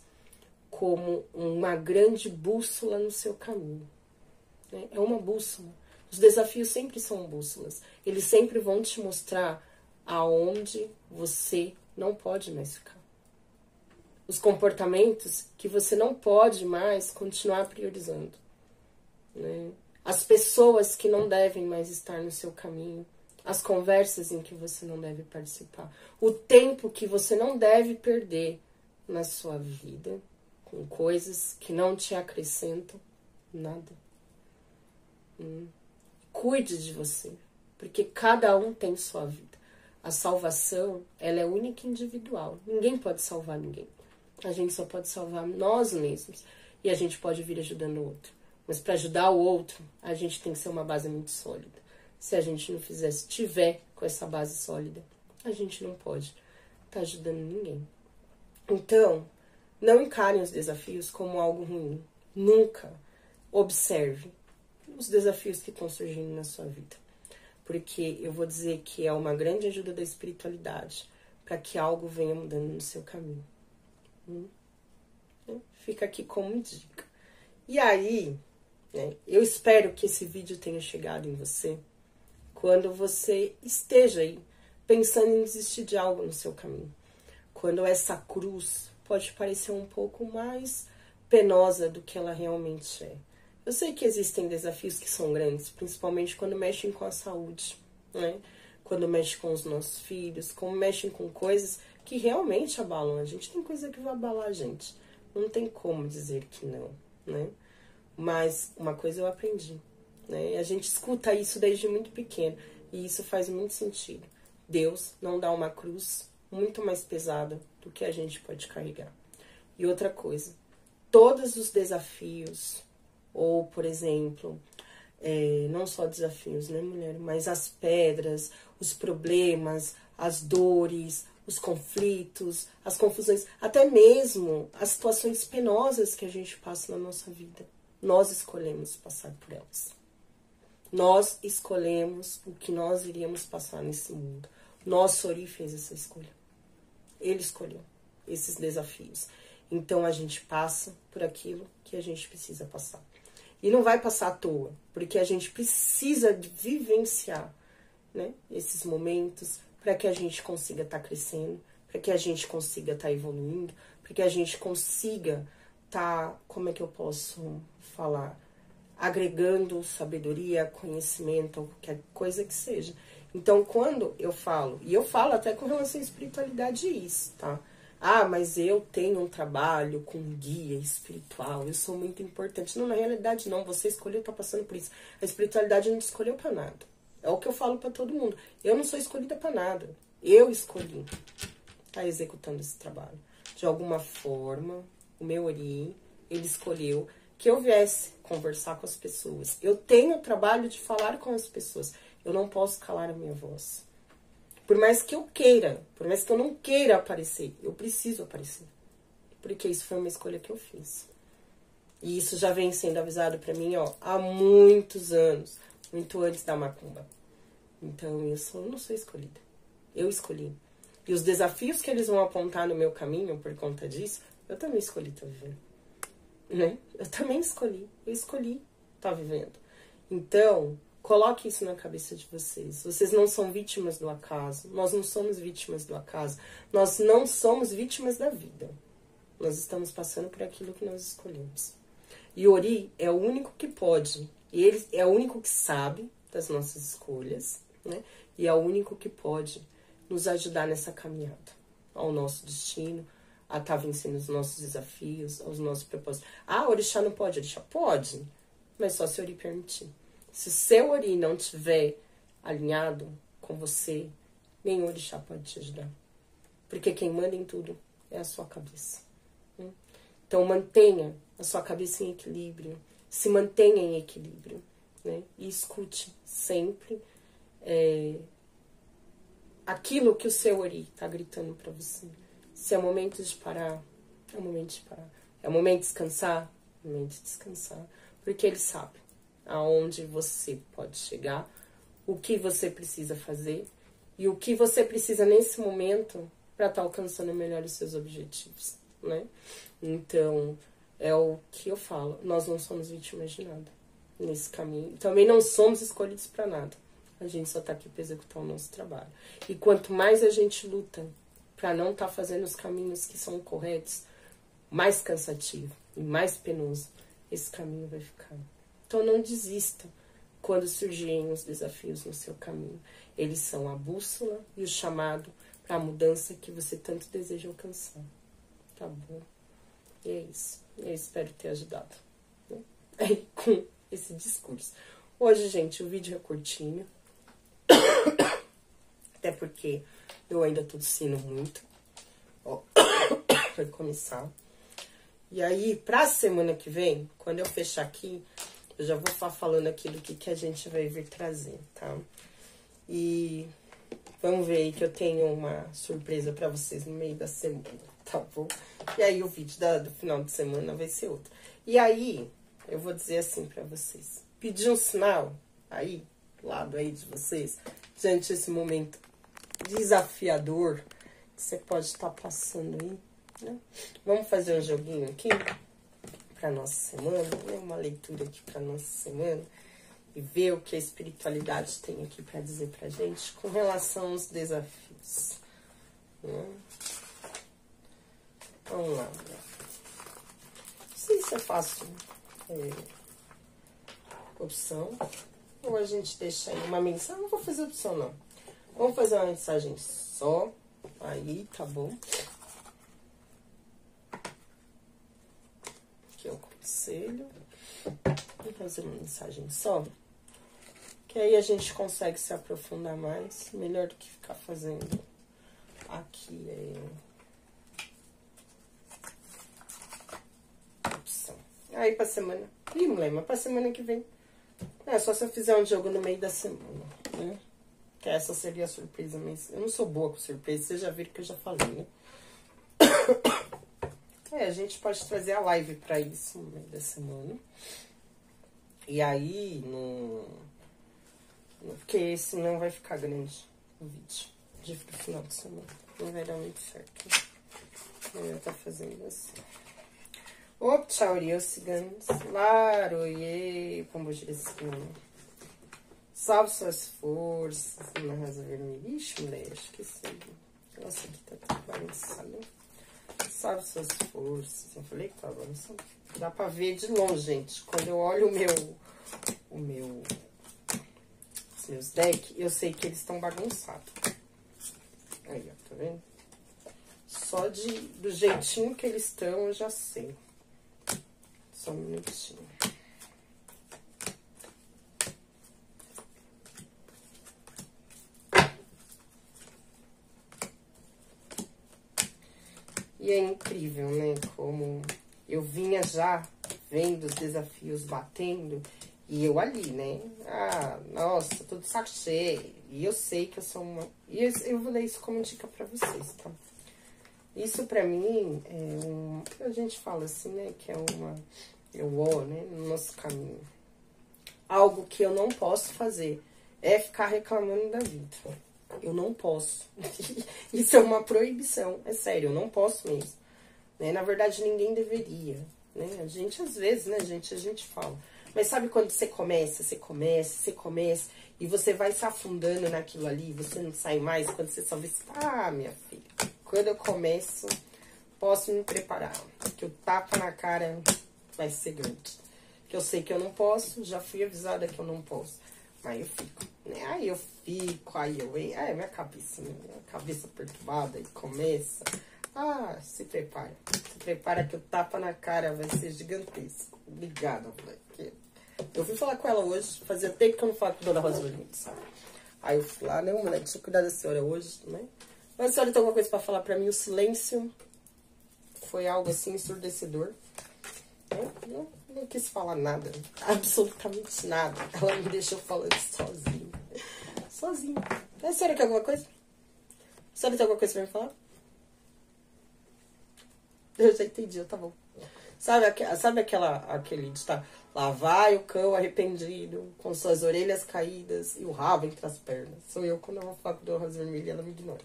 como uma grande bússola no seu caminho. Né? É uma bússola. Os desafios sempre são bússolas. Eles sempre vão te mostrar aonde você não pode mais ficar. Os comportamentos que você não pode mais continuar priorizando. Né? As pessoas que não devem mais estar no seu caminho. As conversas em que você não deve participar. O tempo que você não deve perder na sua vida com coisas que não te acrescentam nada. Cuide de você, porque cada um tem sua vida. A salvação, ela é única e individual. Ninguém pode salvar ninguém. A gente só pode salvar nós mesmos. E a gente pode vir ajudando o outro. Mas para ajudar o outro, a gente tem que ser uma base muito sólida. Se a gente não fizer, se tiver com essa base sólida, a gente não pode estar ajudando ninguém. Então, não encarem os desafios como algo ruim. Nunca. Observe os desafios que estão surgindo na sua vida. Porque eu vou dizer que é uma grande ajuda da espiritualidade para que algo venha mudando no seu caminho. Fica aqui como dica. E aí, né, eu espero que esse vídeo tenha chegado em você quando você esteja aí pensando em desistir de algo no seu caminho. quando essa cruz pode parecer um pouco mais penosa do que ela realmente é. Eu sei que existem desafios que são grandes, principalmente quando mexem com a saúde, né? Quando mexem com os nossos filhos, quando mexem com coisas que realmente abalam a gente. Tem coisa que vai abalar a gente. Não tem como dizer que não, né? Mas uma coisa eu aprendi, né? A gente escuta isso desde muito pequeno e isso faz muito sentido. Deus não dá uma cruz muito mais pesada do que a gente pode carregar. E outra coisa, todos os desafios, ou, por exemplo, não só desafios, né, mulher? Mas as pedras, os problemas, as dores, os conflitos, as confusões, até mesmo as situações penosas que a gente passa na nossa vida. Nós escolhemos passar por elas. Nós escolhemos o que nós iríamos passar nesse mundo. Nosso Ori fez essa escolha. Ele escolheu esses desafios. Então a gente passa por aquilo que a gente precisa passar. E não vai passar à toa, porque a gente precisa de vivenciar, né, esses momentos para que a gente consiga estar crescendo, para que a gente consiga estar evoluindo, para que a gente consiga estar, como é que eu posso falar, agregando sabedoria, conhecimento, ou qualquer coisa que seja. Então, quando eu falo, e eu falo até com relação à espiritualidade isso, tá? Ah, mas eu tenho um trabalho com guia espiritual, eu sou muito importante. Não, na realidade não, você escolheu, tá passando por isso. A espiritualidade não te escolheu pra nada. É o que eu falo pra todo mundo. Eu não sou escolhida pra nada. Eu escolhi estar executando esse trabalho. De alguma forma, o meu Ori, ele escolheu que eu viesse conversar com as pessoas. Eu tenho o trabalho de falar com as pessoas. Eu não posso calar a minha voz. Por mais que eu queira, por mais que eu não queira aparecer, eu preciso aparecer. Porque isso foi uma escolha que eu fiz. E isso já vem sendo avisado pra mim, ó, há muitos anos. Muito antes da macumba. Então, eu não sou escolhida. Eu escolhi. E os desafios que eles vão apontar no meu caminho por conta disso, eu também escolhi estar vivendo. Né? Eu também escolhi. Eu escolhi estar vivendo. Então, coloque isso na cabeça de vocês. Vocês não são vítimas do acaso. Nós não somos vítimas do acaso. Nós não somos vítimas da vida. Nós estamos passando por aquilo que nós escolhemos. E Ori é o único que pode. E ele é o único que sabe das nossas escolhas, né? E é o único que pode nos ajudar nessa caminhada ao nosso destino, a estar vencendo os nossos desafios, aos nossos propósitos. Ah, Orixá não pode? Orixá pode, mas só se Ori permitir. Se o seu Ori não estiver alinhado com você, nenhum Orixá pode te ajudar. Porque quem manda em tudo é a sua cabeça. Né? Então mantenha a sua cabeça em equilíbrio, se mantenha em equilíbrio, né? E escute sempre aquilo que o seu Ori está gritando para você. Se é momento de parar, é o momento de parar. É o momento de descansar, é o momento de descansar. Porque ele sabe aonde você pode chegar, o que você precisa fazer e o que você precisa nesse momento para estar alcançando melhor os seus objetivos, né? Então, é o que eu falo. Nós não somos vítimas de nada nesse caminho. Também não somos escolhidos para nada. A gente só tá aqui para executar o nosso trabalho. E quanto mais a gente luta para não estar fazendo os caminhos que são corretos, mais cansativo e mais penoso esse caminho vai ficar. Então não desista quando surgirem os desafios no seu caminho. Eles são a bússola e o chamado para a mudança que você tanto deseja alcançar. Tá bom? E é isso. Eu espero ter ajudado, né? Com esse discurso. Hoje, gente, o vídeo é curtinho. Até porque eu ainda tô tossindo muito. Ó, pra começar. E aí, pra semana que vem, quando eu fechar aqui, eu já vou estar falando aqui do que a gente vai vir trazer, tá? E vamos ver aí que eu tenho uma surpresa pra vocês no meio da semana, tá bom? E aí o vídeo do final de semana vai ser outro. E aí, eu vou dizer assim pra vocês. Pedir um sinal aí, do lado aí de vocês, diante desse momento desafiador que você pode estar passando aí, né? Vamos fazer um joguinho aqui pra nossa semana, né? Uma leitura aqui pra nossa semana e ver o que a espiritualidade tem aqui pra dizer pra gente com relação aos desafios, né? você faça opção, ou a gente deixa aí uma mensagem. Não vou fazer opção, não. Vamos fazer uma mensagem só. Aí, tá bom. Aqui é o conselho. Vou fazer uma mensagem só. Que aí a gente consegue se aprofundar mais. Melhor do que ficar fazendo aqui opção. Aí pra semana. Ih, mulher, mas pra semana que vem. É só se eu fizer um jogo no meio da semana, né? Que essa seria a surpresa, mas eu não sou boa com surpresa, vocês já viram que eu já falei, né? A gente pode trazer a live pra isso no meio da semana. E aí, porque senão vai ficar grande o vídeo de final de semana. Não vai dar muito certo. Eu tô fazendo assim. Ô, tchau, os ciganos. Laroie, pombogirecinho. Salve suas forças. Na rasa vermelha. Ixi, mulher, esqueci. Nossa, aqui tá tudo bagunçado. Salve suas forças. Eu falei que tava bagunçado. Dá pra ver de longe, gente. Quando eu olho os meus decks, eu sei que eles estão bagunçados. Aí, ó, tá vendo? Só do jeitinho que eles estão, eu já sei. Só um minutinho. E é incrível, né? Como eu vinha já vendo os desafios batendo e eu ali, né? Ah, nossa, tô de saco cheio. E eu sei que eu sou uma... E eu vou dar isso como dica pra vocês, tá? Isso pra mim é a gente fala assim, né? Que é né? No nosso caminho. Algo que eu não posso fazer é ficar reclamando da vida. Eu não posso. Isso é uma proibição. É sério, eu não posso mesmo. Né? Na verdade, ninguém deveria. Né? A gente, às vezes, né, gente? A gente fala. Mas sabe quando você começa, e você vai se afundando naquilo ali, você não sai mais, quando você só vê, minha filha, quando eu começo, posso me preparar. Que o tapa na cara vai ser grande. Que eu sei que eu não posso, já fui avisada que eu não posso. Mas eu fico, né? Aí minha cabeça, né? Minha cabeça perturbada e começa. Se prepara. Se prepara que o tapa na cara vai ser gigantesco. Obrigada, moleque. Eu fui falar com ela hoje, fazia tempo que eu não falo com a dona Rosa Valentim, sabe? Aí eu fui lá, né, moleque, deixa eu cuidar da senhora hoje, né? Mas a senhora tem alguma coisa pra falar pra mim? O silêncio foi algo assim ensurdecedor. Não quis falar nada, absolutamente nada. Ela me deixou falando sozinha. A senhora quer alguma coisa? A senhora tem alguma coisa pra me falar? Eu já entendi, tá bom. Sabe aquele ditado? Lá vai o cão arrependido, com suas orelhas caídas e o rabo entre as pernas. Sou eu quando eu vou falar com a dona Rosa Vermelha, ela me ignora.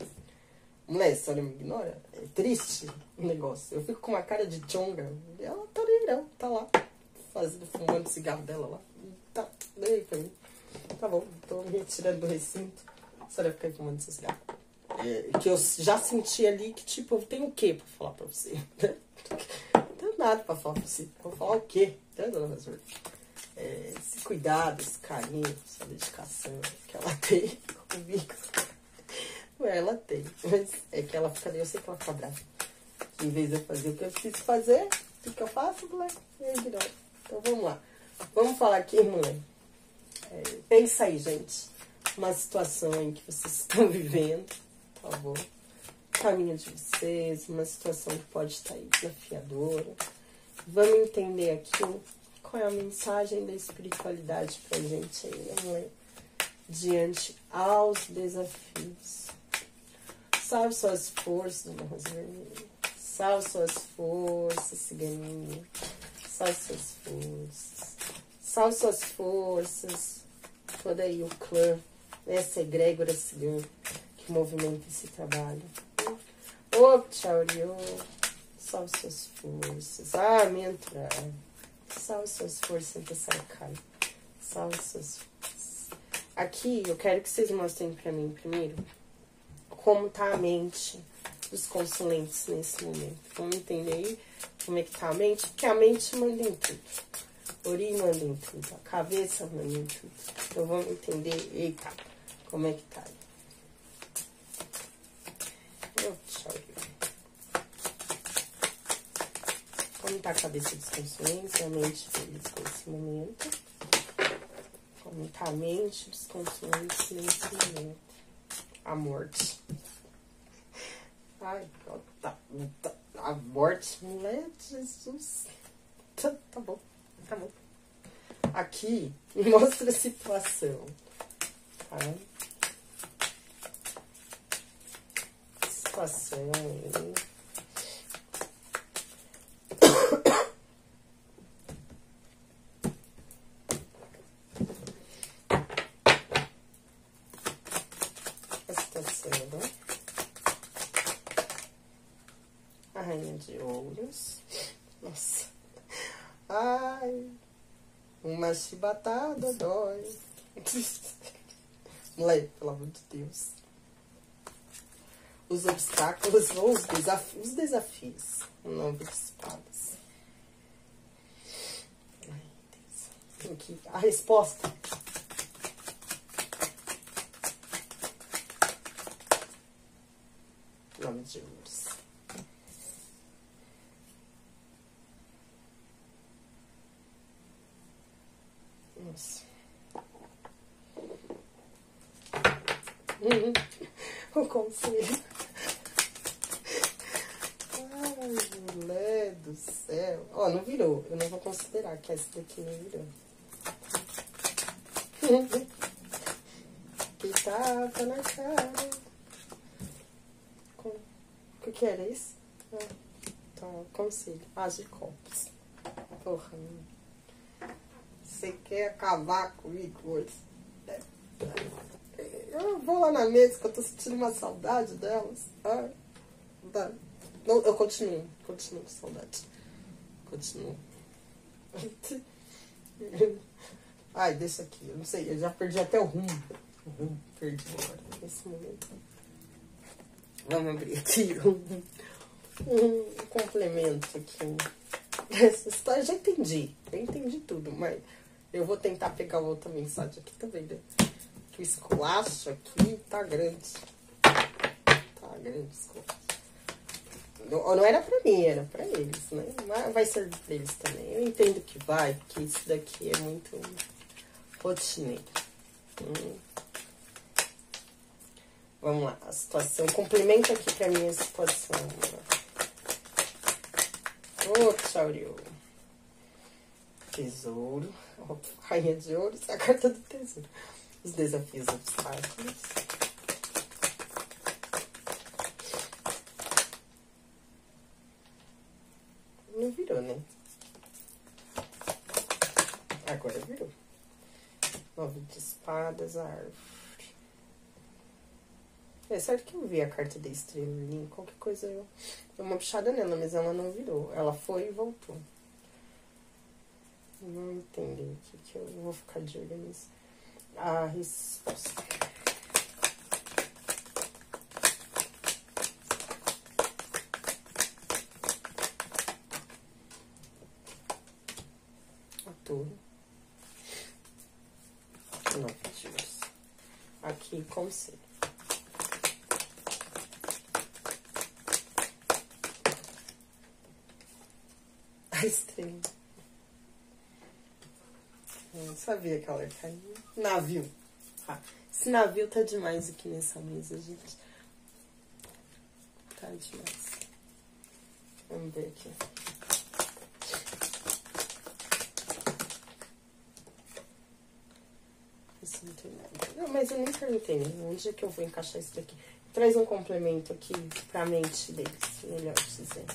Mulher, a senhora me ignora? É triste o negócio. Eu fico com uma cara de chonga. Ela tá nem não, tá lá. Fumando o cigarro dela lá. Tá, daí pra mim. Tá bom, tô me retirando do recinto. A senhora fica aí fumando esse cigarro. Que eu já senti ali que, tipo, eu tenho o quê pra falar pra você? Não tenho nada pra falar pra você. Vou falar o quê? Né, dona Rosa? Esse cuidado, esse carinho, essa dedicação que ela tem comigo. Ela tem, mas é que ela fica ali, eu sei que ela fica brava. Em vez de eu fazer o que eu preciso fazer, o que eu faço, moleque? Eu ignoro. Então vamos lá. Vamos falar aqui, moleque. Pensa aí, gente. Uma situação em que vocês estão vivendo, tá bom? Caminho de vocês, uma situação que pode estar aí desafiadora. Vamos entender aqui qual é a mensagem da espiritualidade pra gente aí, né, moleque? Diante aos desafios. Salve suas forças, dona Rosa Vermelha. Salve suas forças, ciganinha. Salve suas forças. Salve suas forças. Toda aí o clã, essa egrégora cigana que movimenta esse trabalho. Ô, tchaurio. Salve suas forças. Mentra. Salve suas forças, Antessaracai. Salve suas forças. Aqui eu quero que vocês mostrem pra mim primeiro como tá a mente dos consulentes nesse momento. Vamos entender aí como é que tá a mente, porque a mente manda em tudo. Ori manda em tudo, a cabeça manda em tudo. Então vamos entender, eita, como é que tá aí. Como tá a cabeça dos consulentes, a mente deles nesse momento. Como tá a mente dos consulentes nesse momento. A morte. Ai, a morte, mulher, Jesus. Tá bom, tá bom. Aqui, mostra a situação, tá? Situação aí. A situação. A rainha de ouros. Nossa. Ai. Uma chibatada dói. Moleque, pelo amor de Deus. Os obstáculos ou os desafios. O nome de espadas. Ai, Deus. Aqui, a resposta. Nome de ouros. Nossa. O conselho. Ai, mulher do céu. Ó, não virou. Eu não vou considerar que essa daqui não virou. Que tapa na cara. O que era isso? Tá, conselho. As de copos. Porra, você quer acabar comigo hoje? Eu vou lá na mesa que eu tô sentindo uma saudade delas. Ai, tá. Não, eu continuo com saudade. Continuo. Ai, deixa aqui. Eu não sei, eu já perdi até o rumo. Perdi agora, nesse momento. Vamos abrir aqui um complemento aqui. Essa história eu já entendi. Eu entendi tudo, mas eu vou tentar pegar outra mensagem aqui também, né? Que o esculacho aqui tá grande. Tá grande o esculacho. Não era pra mim, era pra eles, né? Mas vai servir pra eles também. Eu entendo que vai, porque isso daqui é muito rotineiro. Vamos lá, a situação. Complementa aqui pra mim a situação. Ô, Tchaurio. Tesouro. Rainha de ouros. A carta do tesouro. Os desafios obstáculos. Não virou, né? Agora virou. 9 de espadas, a árvore. É certo que eu vi a carta da estrela ali. Qualquer coisa eu dei uma puxada nela, mas ela não virou. Ela foi e voltou. Não entendi o que eu vou ficar de olho nisso. A resposta. A torre. Não, tiros. Aqui, conselho. A estrela. Eu sabia que ela ia cair. Navio. Ah, esse navio tá demais aqui nessa mesa, gente. Tá demais. Vamos ver aqui. Isso não tem nada. Não, mas eu nem perguntei, né? Onde é que eu vou encaixar isso daqui? Traz um complemento aqui pra mente deles. Melhor dizendo.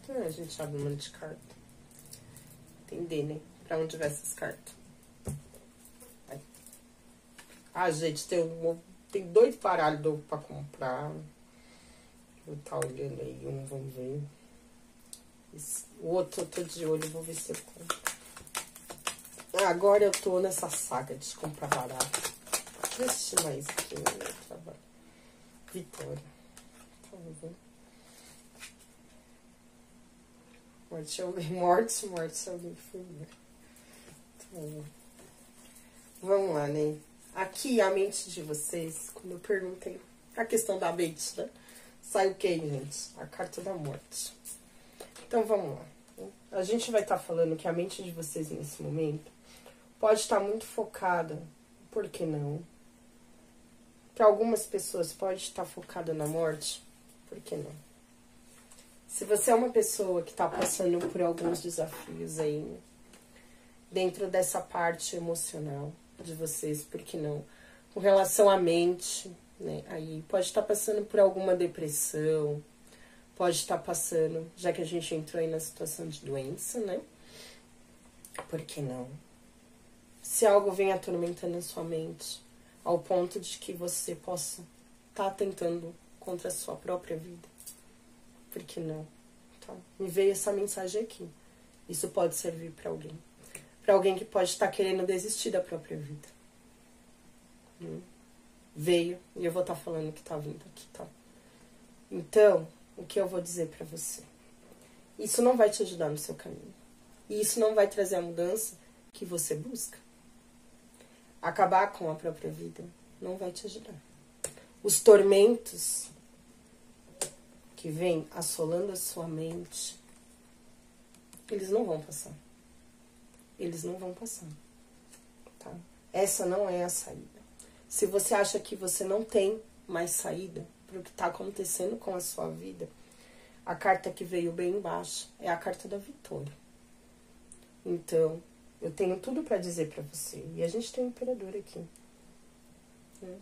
Então, a gente abre um monte de carta. Entender, né? Pra onde vai essas cartas. Vai. Ah, gente, tem 2 baralhos pra comprar. Vou estar olhando aí vamos ver. O outro eu tô de olho, vou ver se eu compro. Agora eu tô nessa saga de comprar barato. Deixa mais aqui no meu trabalho. Vitória. Morte é alguém, morte é alguém que foi embora. Vamos lá, né? Aqui a mente de vocês, quando eu perguntei a questão da mente, né? Sai o que, gente? A carta da morte. Então vamos lá. A gente vai estar falando que a mente de vocês nesse momento pode estar muito focada, por que não? Para algumas pessoas pode estar focada na morte, por que não? Se você é uma pessoa que está passando por alguns desafios aí, né? Dentro dessa parte emocional de vocês, por que não? Com relação à mente, né? Aí pode estar passando por alguma depressão, pode estar passando, já que a gente entrou aí na situação de doença, né? Por que não? Se algo vem atormentando a sua mente, ao ponto de que você possa estar atentando contra a sua própria vida, por que não? Tá? Me veio essa mensagem aqui. Isso pode servir para alguém. Para alguém que pode estar querendo desistir da própria vida. Veio, e eu vou estar falando o que está vindo aqui, tá? Então, o que eu vou dizer para você? Isso não vai te ajudar no seu caminho. E isso não vai trazer a mudança que você busca. Acabar com a própria vida não vai te ajudar. Os tormentos que vêm assolando a sua mente, eles não vão passar. Eles não vão passar. Tá? Essa não é a saída. Se você acha que você não tem mais saída para o que está acontecendo com a sua vida, a carta que veio bem embaixo é a carta da vitória. Então, eu tenho tudo para dizer para você. E a gente tem um imperador aqui. Né?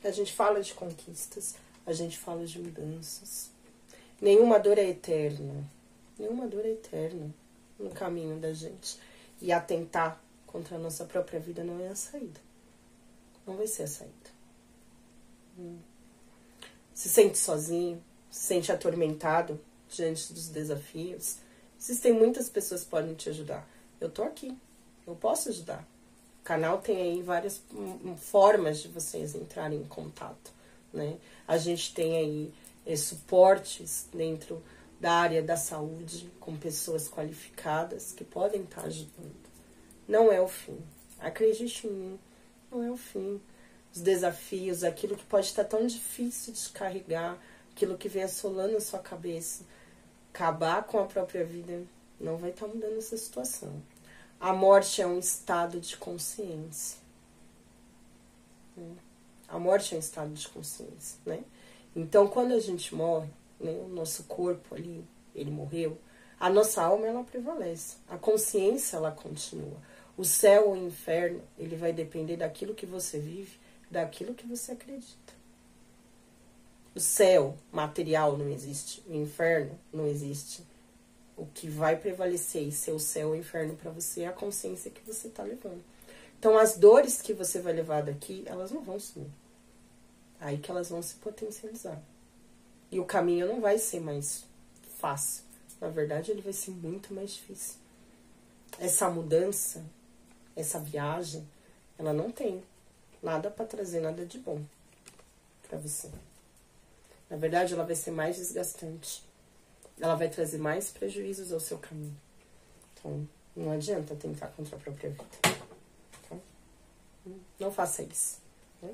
A gente fala de conquistas, a gente fala de mudanças. Nenhuma dor é eterna. Nenhuma dor é eterna no caminho da gente. E atentar contra a nossa própria vida não é a saída. Não vai ser a saída. Se sente sozinho, se sente atormentado diante dos desafios. Existem muitas pessoas que podem te ajudar. Eu tô aqui. Eu posso ajudar. O canal tem aí várias formas de vocês entrarem em contato, né? A gente tem aí suportes dentro da área da saúde, com pessoas qualificadas que podem estar ajudando. Não é o fim. Acredite em mim, não é o fim. Os desafios, aquilo que pode estar tão difícil de carregar, aquilo que vem assolando a sua cabeça, acabar com a própria vida, não vai estar mudando essa situação. A morte é um estado de consciência. A morte é um estado de consciência, né? Então, quando a gente morre, né, o nosso corpo ali, ele morreu, a nossa alma, ela prevalece. A consciência, ela continua. O céu ou o inferno, ele vai depender daquilo que você vive, daquilo que você acredita. O céu material não existe, o inferno não existe. O que vai prevalecer e ser o céu ou o inferno para você é a consciência que você está levando. Então, as dores que você vai levar daqui, elas não vão sumir. Aí que elas vão se potencializar. E o caminho não vai ser mais fácil. Na verdade, ele vai ser muito mais difícil. Essa mudança, essa viagem, ela não tem nada para trazer nada de bom para você. Na verdade, ela vai ser mais desgastante. Ela vai trazer mais prejuízos ao seu caminho. Então, não adianta tentar contra a própria vida. Tá? Não faça isso. Né?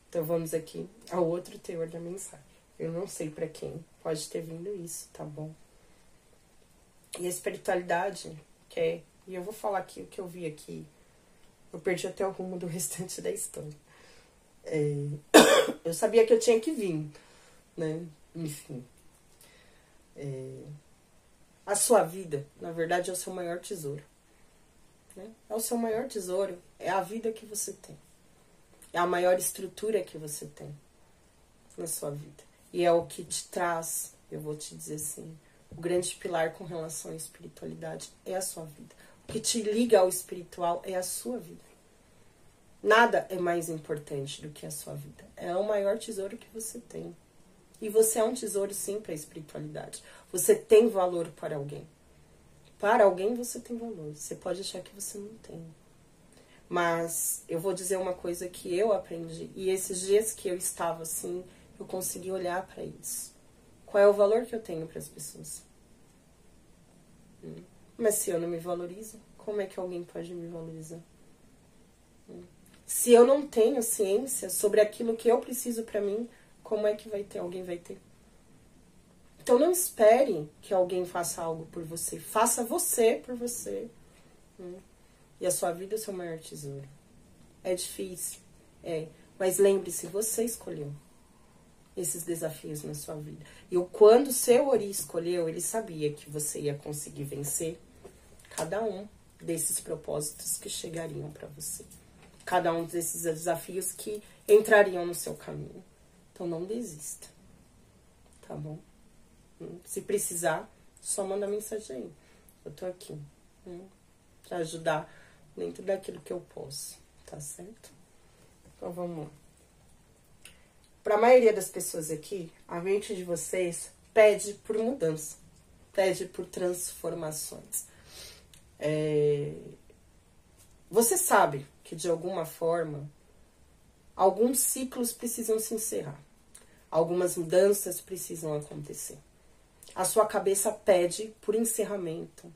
Então, vamos aqui ao outro teor da mensagem. Eu não sei para quem pode ter vindo isso, tá bom? E a espiritualidade, e eu vou falar aqui o que eu vi aqui. Eu perdi até o rumo do restante da história. Eu sabia que eu tinha que vir, né? Enfim. A sua vida, na verdade, é o seu maior tesouro. Né? É o seu maior tesouro, é a vida que você tem. É a maior estrutura que você tem na sua vida. E é o que te traz, eu vou te dizer assim, o grande pilar com relação à espiritualidade é a sua vida. O que te liga ao espiritual é a sua vida. Nada é mais importante do que a sua vida. É o maior tesouro que você tem. E você é um tesouro, sim, para a espiritualidade. Você tem valor para alguém. Para alguém você tem valor. Você pode achar que você não tem. Mas eu vou dizer uma coisa que eu aprendi. E esses dias que eu estava assim, eu conseguir olhar para isso. Qual é o valor que eu tenho para as pessoas? Mas se eu não me valorizo, como é que alguém pode me valorizar? Se eu não tenho ciência sobre aquilo que eu preciso para mim, como é que alguém vai ter? Então não espere que alguém faça algo por você. Faça você por você. E a sua vida é o seu maior tesouro. É difícil, mas lembre-se, você escolheu esses desafios na sua vida. E quando o seu Ori escolheu, ele sabia que você ia conseguir vencer cada um desses propósitos que chegariam para você. Cada um desses desafios que entrariam no seu caminho. Então não desista, tá bom? Se precisar, só manda mensagem aí. Eu tô aqui pra ajudar dentro daquilo que eu posso, tá certo? Então vamos lá. Para a maioria das pessoas aqui, a mente de vocês pede por mudança, pede por transformações. Você sabe que de alguma forma alguns ciclos precisam se encerrar, algumas mudanças precisam acontecer. A sua cabeça pede por encerramento.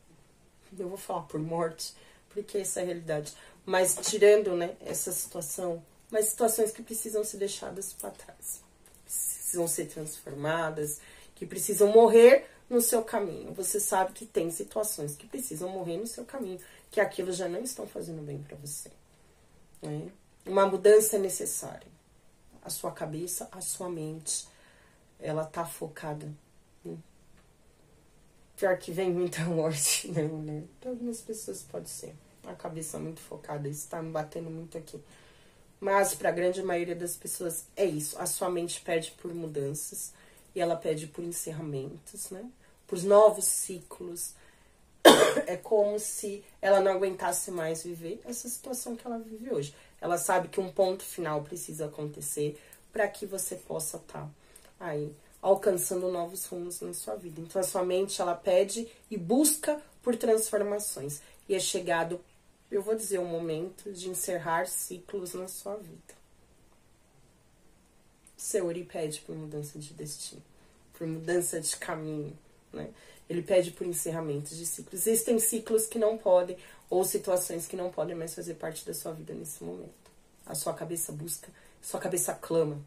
Eu vou falar por morte, porque essa é a realidade. Mas tirando, né, essa situação, mas situações que precisam ser deixadas para trás, precisam ser transformadas, que precisam morrer no seu caminho. Você sabe que tem situações que precisam morrer no seu caminho, que aquilo já não estão fazendo bem para você. Né? Uma mudança é necessária. A sua cabeça, a sua mente, ela tá focada. Pior que vem muita morte, não, né? Para algumas pessoas pode ser. A cabeça muito focada, isso tá me batendo muito aqui. Mas para a grande maioria das pessoas é isso. A sua mente pede por mudanças e ela pede por encerramentos, né? Por novos ciclos. É como se ela não aguentasse mais viver essa situação que ela vive hoje. Ela sabe que um ponto final precisa acontecer para que você possa estar aí alcançando novos rumos na sua vida. Então a sua mente ela pede e busca por transformações. E é chegado, eu vou dizer, o momento de encerrar ciclos na sua vida. Seu Ori pede por mudança de destino, por mudança de caminho, né? Ele pede por encerramentos de ciclos. Existem ciclos que não podem, ou situações que não podem mais fazer parte da sua vida nesse momento. A sua cabeça busca, a sua cabeça clama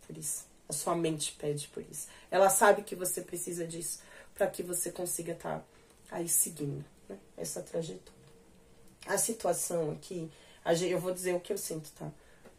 por isso. A sua mente pede por isso. Ela sabe que você precisa disso para que você consiga estar aí seguindo, né, essa trajetória. A situação aqui, eu vou dizer o que eu sinto, tá?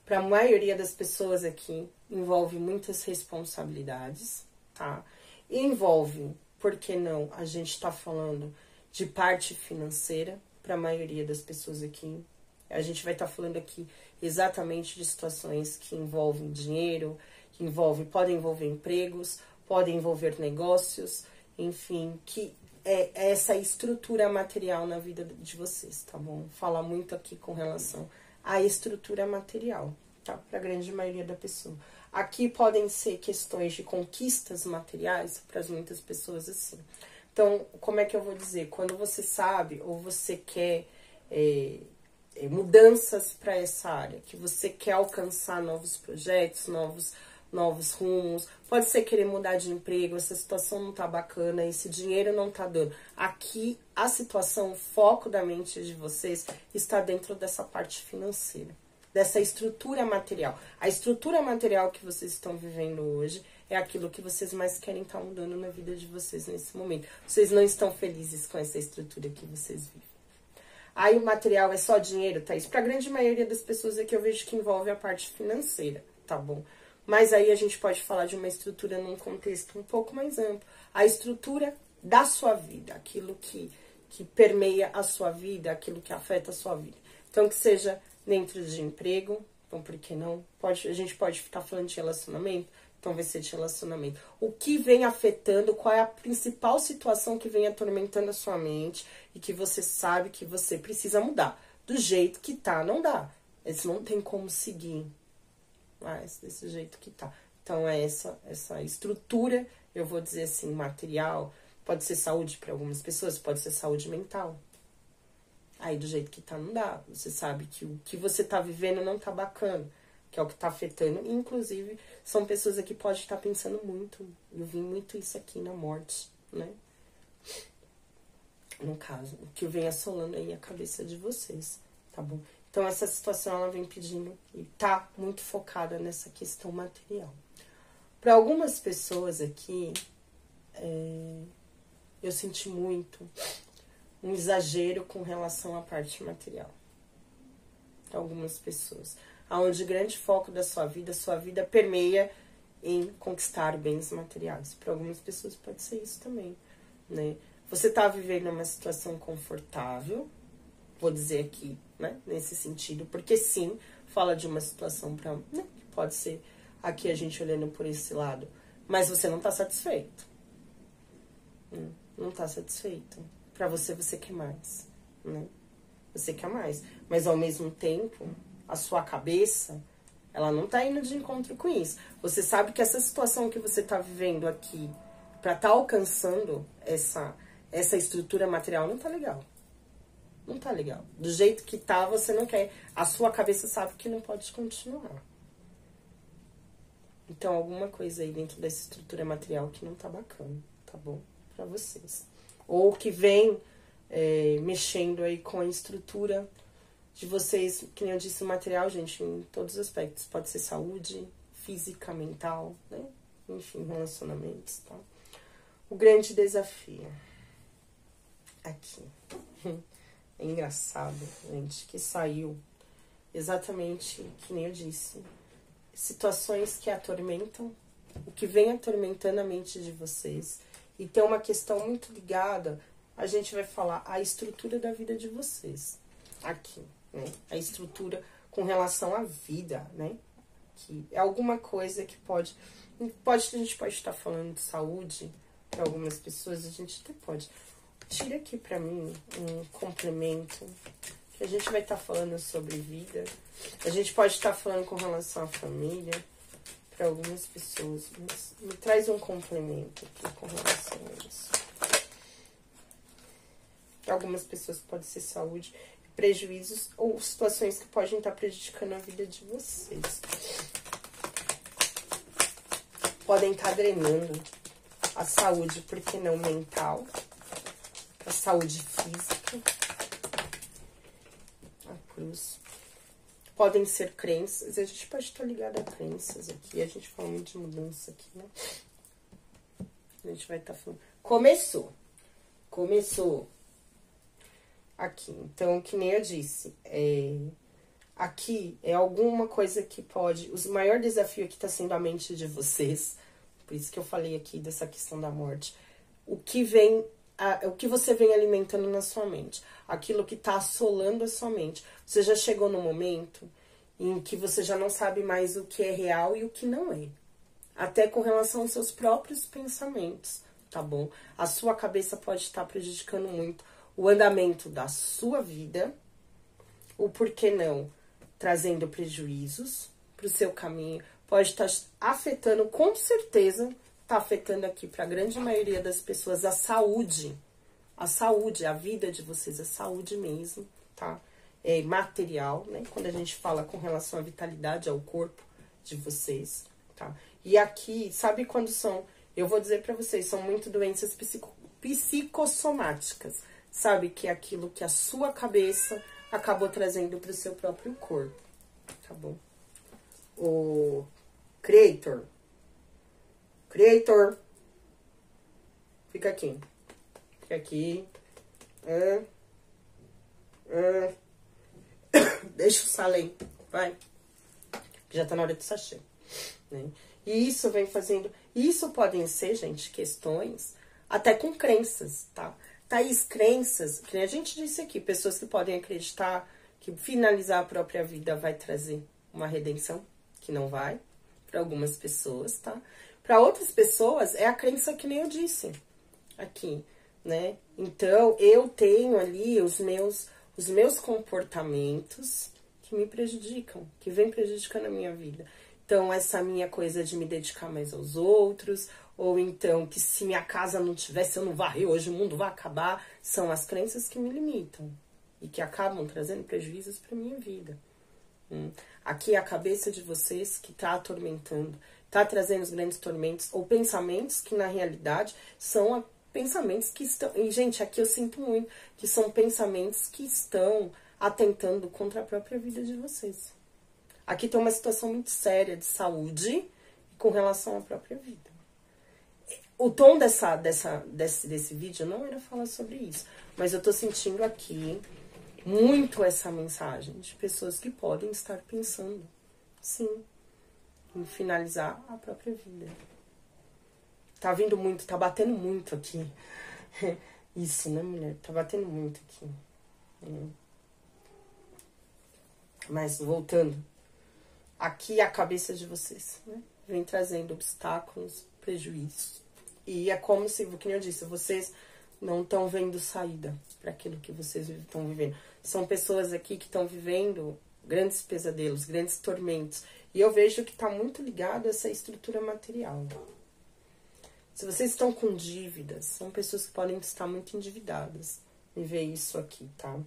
Para a maioria das pessoas aqui, envolve muitas responsabilidades, tá? E envolve, por que não, a gente tá falando de parte financeira, para a maioria das pessoas aqui. A gente vai estar falando aqui exatamente de situações que envolvem dinheiro, que podem envolver empregos, podem envolver negócios, enfim, que é essa estrutura material na vida de vocês, tá bom? Falar muito aqui com relação à estrutura material, tá? Para a grande maioria da pessoa. Aqui podem ser questões de conquistas materiais para muitas pessoas assim. Então, como é que eu vou dizer? Quando você sabe ou você quer mudanças para essa área, que você quer alcançar novos projetos, novos rumos, pode ser querer mudar de emprego, essa situação não tá bacana, esse dinheiro não tá dando. Aqui, a situação, o foco da mente de vocês está dentro dessa parte financeira, dessa estrutura material. A estrutura material que vocês estão vivendo hoje é aquilo que vocês mais querem estar mudando na vida de vocês nesse momento. Vocês não estão felizes com essa estrutura que vocês vivem. Aí o material é só dinheiro, tá? Isso pra grande maioria das pessoas é que eu vejo que envolve a parte financeira, tá bom? Mas aí a gente pode falar de uma estrutura num contexto um pouco mais amplo. A estrutura da sua vida, aquilo que permeia a sua vida, aquilo que afeta a sua vida. Então, que seja dentro de emprego, então por que não? A gente pode estar falando de relacionamento, então vai ser de relacionamento. O que vem afetando, qual é a principal situação que vem atormentando a sua mente e que você sabe que você precisa mudar. Do jeito que tá, não dá. Esse não tem como seguir. Mas desse jeito que tá. Então é essa estrutura, eu vou dizer assim, material. Pode ser saúde para algumas pessoas, pode ser saúde mental. Aí do jeito que tá, não dá. Você sabe que o que você tá vivendo não tá bacana. que é o que tá afetando. Inclusive, são pessoas aqui que podem estar pensando muito. Eu vi muito isso aqui na morte, né? No caso, o que vem assolando aí a cabeça de vocês, tá bom? Então, essa situação, ela vem pedindo e tá muito focada nessa questão material. Para algumas pessoas aqui, eu senti muito um exagero com relação à parte material. Para algumas pessoas. Onde o grande foco da sua vida permeia em conquistar bens materiais. Para algumas pessoas pode ser isso também, né? Você tá vivendo uma situação confortável, vou dizer aqui, né, nesse sentido, porque sim, fala de uma situação para, né, pode ser aqui a gente olhando por esse lado, mas você não tá satisfeito. Não tá satisfeito. Para você quer mais, né? Você quer mais, mas ao mesmo tempo, a sua cabeça, ela não tá indo de encontro com isso. Você sabe que essa situação que você tá vivendo aqui, para tá alcançando essa estrutura material, não tá legal. Não tá legal. Do jeito que tá, você não quer. A sua cabeça sabe que não pode continuar. Então, alguma coisa aí dentro dessa estrutura material que não tá bacana, tá bom? Pra vocês. Ou que vem mexendo aí com a estrutura de vocês, que nem eu disse, o material, gente, em todos os aspectos. Pode ser saúde, física, mental, né? Enfim, relacionamentos, tá? O grande desafio. Aqui. É engraçado, gente, que saiu exatamente, que nem eu disse, situações que atormentam, o que vem atormentando a mente de vocês. E tem uma questão muito ligada, a gente vai falar a estrutura da vida de vocês. Aqui, né? A estrutura com relação à vida, né? Que é alguma coisa que a gente pode estar falando de saúde para algumas pessoas, a gente até pode. Tira aqui pra mim um complemento, que a gente vai estar falando sobre vida. A gente pode estar falando com relação à família, para algumas pessoas. Mas me traz um complemento aqui com relação a isso. Para algumas pessoas pode ser saúde, prejuízos ou situações que podem estar prejudicando a vida de vocês. Podem estar drenando a saúde, por que não mental, a saúde física, a cruz. Podem ser crenças, a gente pode estar ligado a crenças aqui, a gente fala muito de mudança aqui, né? A gente vai estar falando. Começou. Aqui, então, que nem eu disse, aqui é alguma coisa que pode... O maior desafio aqui está sendo a mente de vocês, por isso que eu falei aqui dessa questão da morte. O que você vem alimentando na sua mente, aquilo que está assolando a sua mente. Você já chegou no momento em que você já não sabe mais o que é real e o que não é. Até com relação aos seus próprios pensamentos, tá bom? A sua cabeça pode estar prejudicando muito o andamento da sua vida, o porquê não, trazendo prejuízos para o seu caminho, pode estar afetando, com certeza, está afetando aqui para a grande maioria das pessoas a saúde, a vida de vocês, a saúde mesmo, tá? É material, né? Quando a gente fala com relação à vitalidade, ao corpo de vocês, tá? E aqui, sabe quando são, eu vou dizer para vocês, são muito doenças psicossomáticas. Sabe que é aquilo que a sua cabeça acabou trazendo para o seu próprio corpo, tá bom? O Creator, fica aqui, deixa o salém, vai, já tá na hora de sachê, né? E isso vem fazendo, isso podem ser, gente, questões até com crenças, tá? Tais crenças, que a gente disse aqui, pessoas que podem acreditar que finalizar a própria vida vai trazer uma redenção, que não vai, para algumas pessoas, tá? Para outras pessoas, é a crença que nem eu disse aqui, né? Então, eu tenho ali os meus comportamentos que me prejudicam, que vem prejudicando a minha vida. Então, essa minha coisa de me dedicar mais aos outros, ou então que se minha casa não tivesse, eu não varrer, hoje o mundo vai acabar, são as crenças que me limitam e que acabam trazendo prejuízos para minha vida, Aqui é a cabeça de vocês que tá atormentando, tá trazendo os grandes tormentos, ou pensamentos que na realidade são pensamentos que estão... E, gente, aqui eu sinto muito que são pensamentos que estão atentando contra a própria vida de vocês. Aqui tem uma situação muito séria de saúde com relação à própria vida. O tom desse vídeo não era falar sobre isso, mas eu tô sentindo aqui muito essa mensagem de pessoas que podem estar pensando, sim, em finalizar a própria vida. Tá vindo muito, tá batendo muito aqui. Isso, né, mulher? Tá batendo muito aqui. Mas, voltando. Aqui é a cabeça de vocês, né? Vem trazendo obstáculos, prejuízos. E é como se, como eu disse, vocês não estão vendo saída para aquilo que vocês estão vivendo. São pessoas aqui que estão vivendo grandes pesadelos, grandes tormentos. E eu vejo que está muito ligado a essa estrutura material. Se vocês estão com dívidas, são pessoas que podem estar muito endividadas. Me vê isso aqui, tá?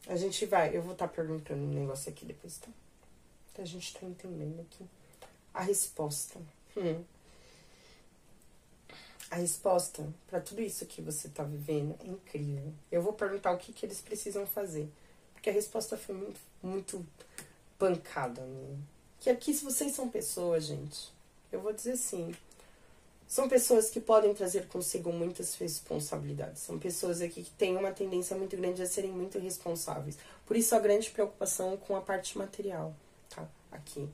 A gente vai, eu vou estar perguntando um negócio aqui depois, tá? A gente tá entendendo aqui. A resposta. A resposta para tudo isso que você tá vivendo é incrível. Eu vou perguntar o que eles precisam fazer. Porque a resposta foi muito pancada, né? Que aqui, se vocês são pessoas, gente, eu vou dizer assim, são pessoas que podem trazer consigo muitas responsabilidades. São pessoas aqui que têm uma tendência muito grande a serem muito responsáveis. Por isso a grande preocupação com a parte material, tá? Aqui.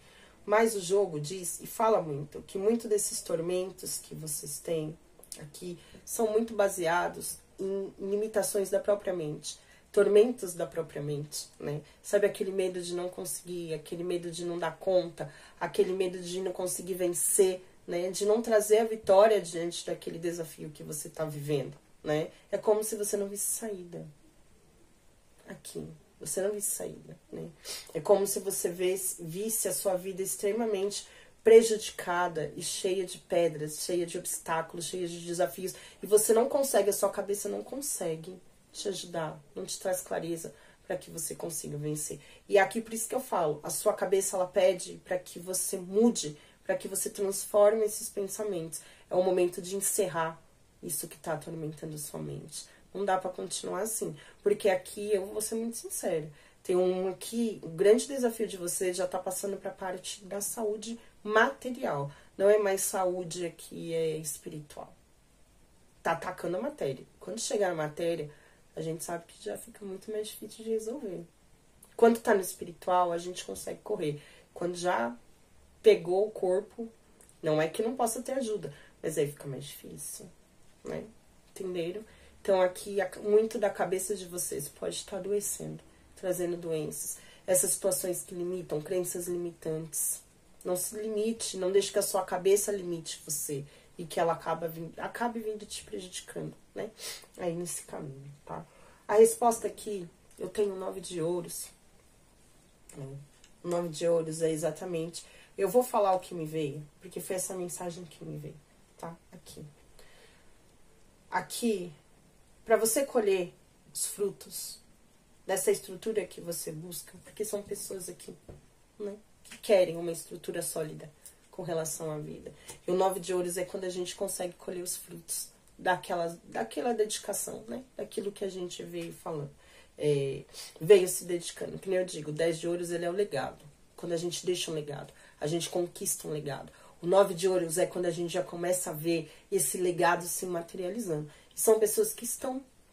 Mas o jogo diz, e fala muito, que muito desses tormentos que vocês têm aqui são muito baseados em limitações da própria mente. Tormentos da própria mente, né? Sabe aquele medo de não conseguir, aquele medo de não dar conta, aquele medo de não conseguir vencer, né, de não trazer a vitória diante daquele desafio que você está vivendo, né? É como se você não visse saída. Aqui, você não visse saída, né? É como se você visse a sua vida extremamente prejudicada e cheia de pedras, cheia de obstáculos, cheia de desafios, e você não consegue, a sua cabeça não consegue te ajudar, não te traz clareza para que você consiga vencer. E aqui por isso que eu falo, a sua cabeça ela pede para que você mude, para que você transforme esses pensamentos. É o momento de encerrar isso que está atormentando sua mente. Não dá para continuar assim. Porque aqui, eu vou ser muito sincera, tem aqui, o grande desafio de você já está passando para a parte da saúde material. Não é mais saúde aqui, é espiritual. Tá atacando a matéria. Quando chegar a matéria, a gente sabe que já fica muito mais difícil de resolver. Quando tá no espiritual, a gente consegue correr. Quando já pegou o corpo, não é que não possa ter ajuda, mas aí fica mais difícil, né? Entenderam? Então aqui, muito da cabeça de vocês pode estar adoecendo, trazendo doenças. Essas situações que limitam, crenças limitantes. Não se limite, não deixe que a sua cabeça limite você e que ela acabe vindo te prejudicando, né? Aí nesse caminho, tá? A resposta aqui, eu tenho 9 de ouros. O 9 de ouros é exatamente... Eu vou falar o que me veio, porque foi essa mensagem que me veio, tá? Aqui. Aqui, para você colher os frutos dessa estrutura que você busca, porque são pessoas aqui, né, que querem uma estrutura sólida com relação à vida. E o 9 de ouros é quando a gente consegue colher os frutos daquela dedicação, né? Daquilo que a gente veio falando. Veio se dedicando. Que nem eu digo, o 10 de ouros ele é o legado. Quando a gente deixa um legado, a gente conquista um legado. O 9 de ouros é quando a gente já começa a ver esse legado se materializando. E são pessoas que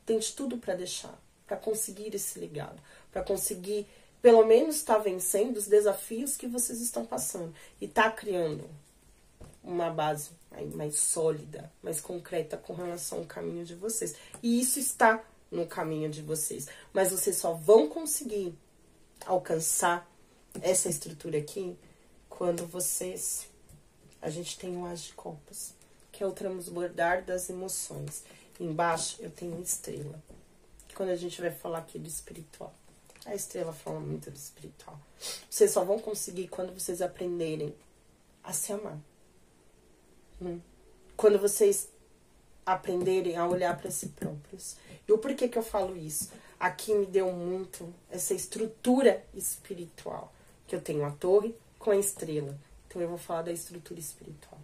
têm de tudo para deixar, para conseguir esse legado, para conseguir, pelo menos, estar vencendo os desafios que vocês estão passando. E tá criando uma base mais sólida, mais concreta com relação ao caminho de vocês. E isso está no caminho de vocês. Mas vocês só vão conseguir alcançar essa estrutura aqui quando vocês... A gente tem um As de Copas, que é o transbordar das emoções. Embaixo eu tenho uma estrela. Quando a gente vai falar aqui do espiritual, a estrela fala muito do espiritual. Vocês só vão conseguir quando vocês aprenderem a se amar. Quando vocês aprenderem a olhar para si próprios. E o porquê que eu falo isso? Aqui me deu muito essa estrutura espiritual. Que eu tenho a torre com a estrela. Então eu vou falar da estrutura espiritual.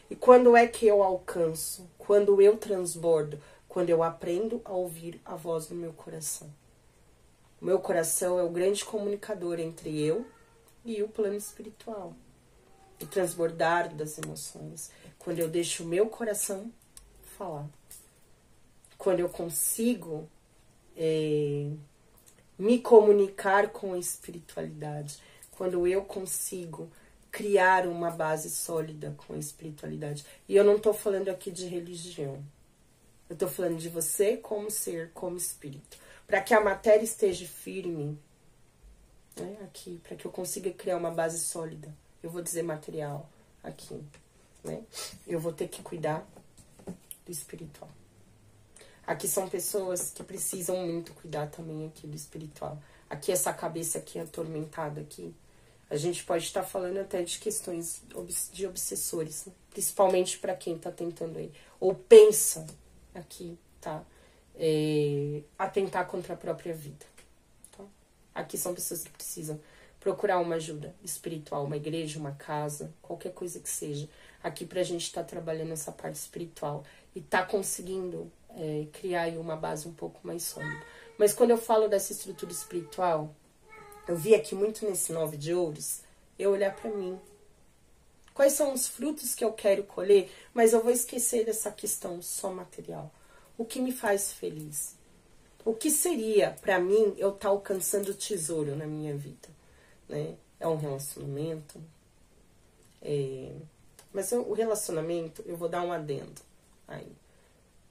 E quando é que eu alcanço? Quando eu transbordo? Quando eu aprendo a ouvir a voz do meu coração. O meu coração é o grande comunicador entre eu e o plano espiritual. O transbordar das emoções. Quando eu deixo o meu coração falar. Quando eu consigo me comunicar com a espiritualidade. Quando eu consigo criar uma base sólida com a espiritualidade. E eu não estou falando aqui de religião. Eu estou falando de você como ser, como espírito. Para que a matéria esteja firme, né, aqui, para que eu consiga criar uma base sólida. Eu vou dizer material aqui, né? Eu vou ter que cuidar do espiritual. Aqui são pessoas que precisam muito cuidar também aqui do espiritual. Aqui essa cabeça aqui atormentada aqui. A gente pode estar falando até de questões de obsessores, né? Principalmente para quem está tentando aí. Ou pensa aqui, tá? Atentar contra a própria vida. Tá? Aqui são pessoas que precisam procurar uma ajuda espiritual, uma igreja, uma casa, qualquer coisa que seja. Aqui pra gente estar trabalhando essa parte espiritual e tá conseguindo criar aí uma base um pouco mais sólida. Mas quando eu falo dessa estrutura espiritual, eu vi aqui muito nesse 9 de ouros, eu olhar pra mim. Quais são os frutos que eu quero colher? Mas eu vou esquecer dessa questão só material. O que me faz feliz? O que seria pra mim eu estar alcançando o tesouro na minha vida? Né? É um relacionamento. Mas o relacionamento, eu vou dar um adendo aí.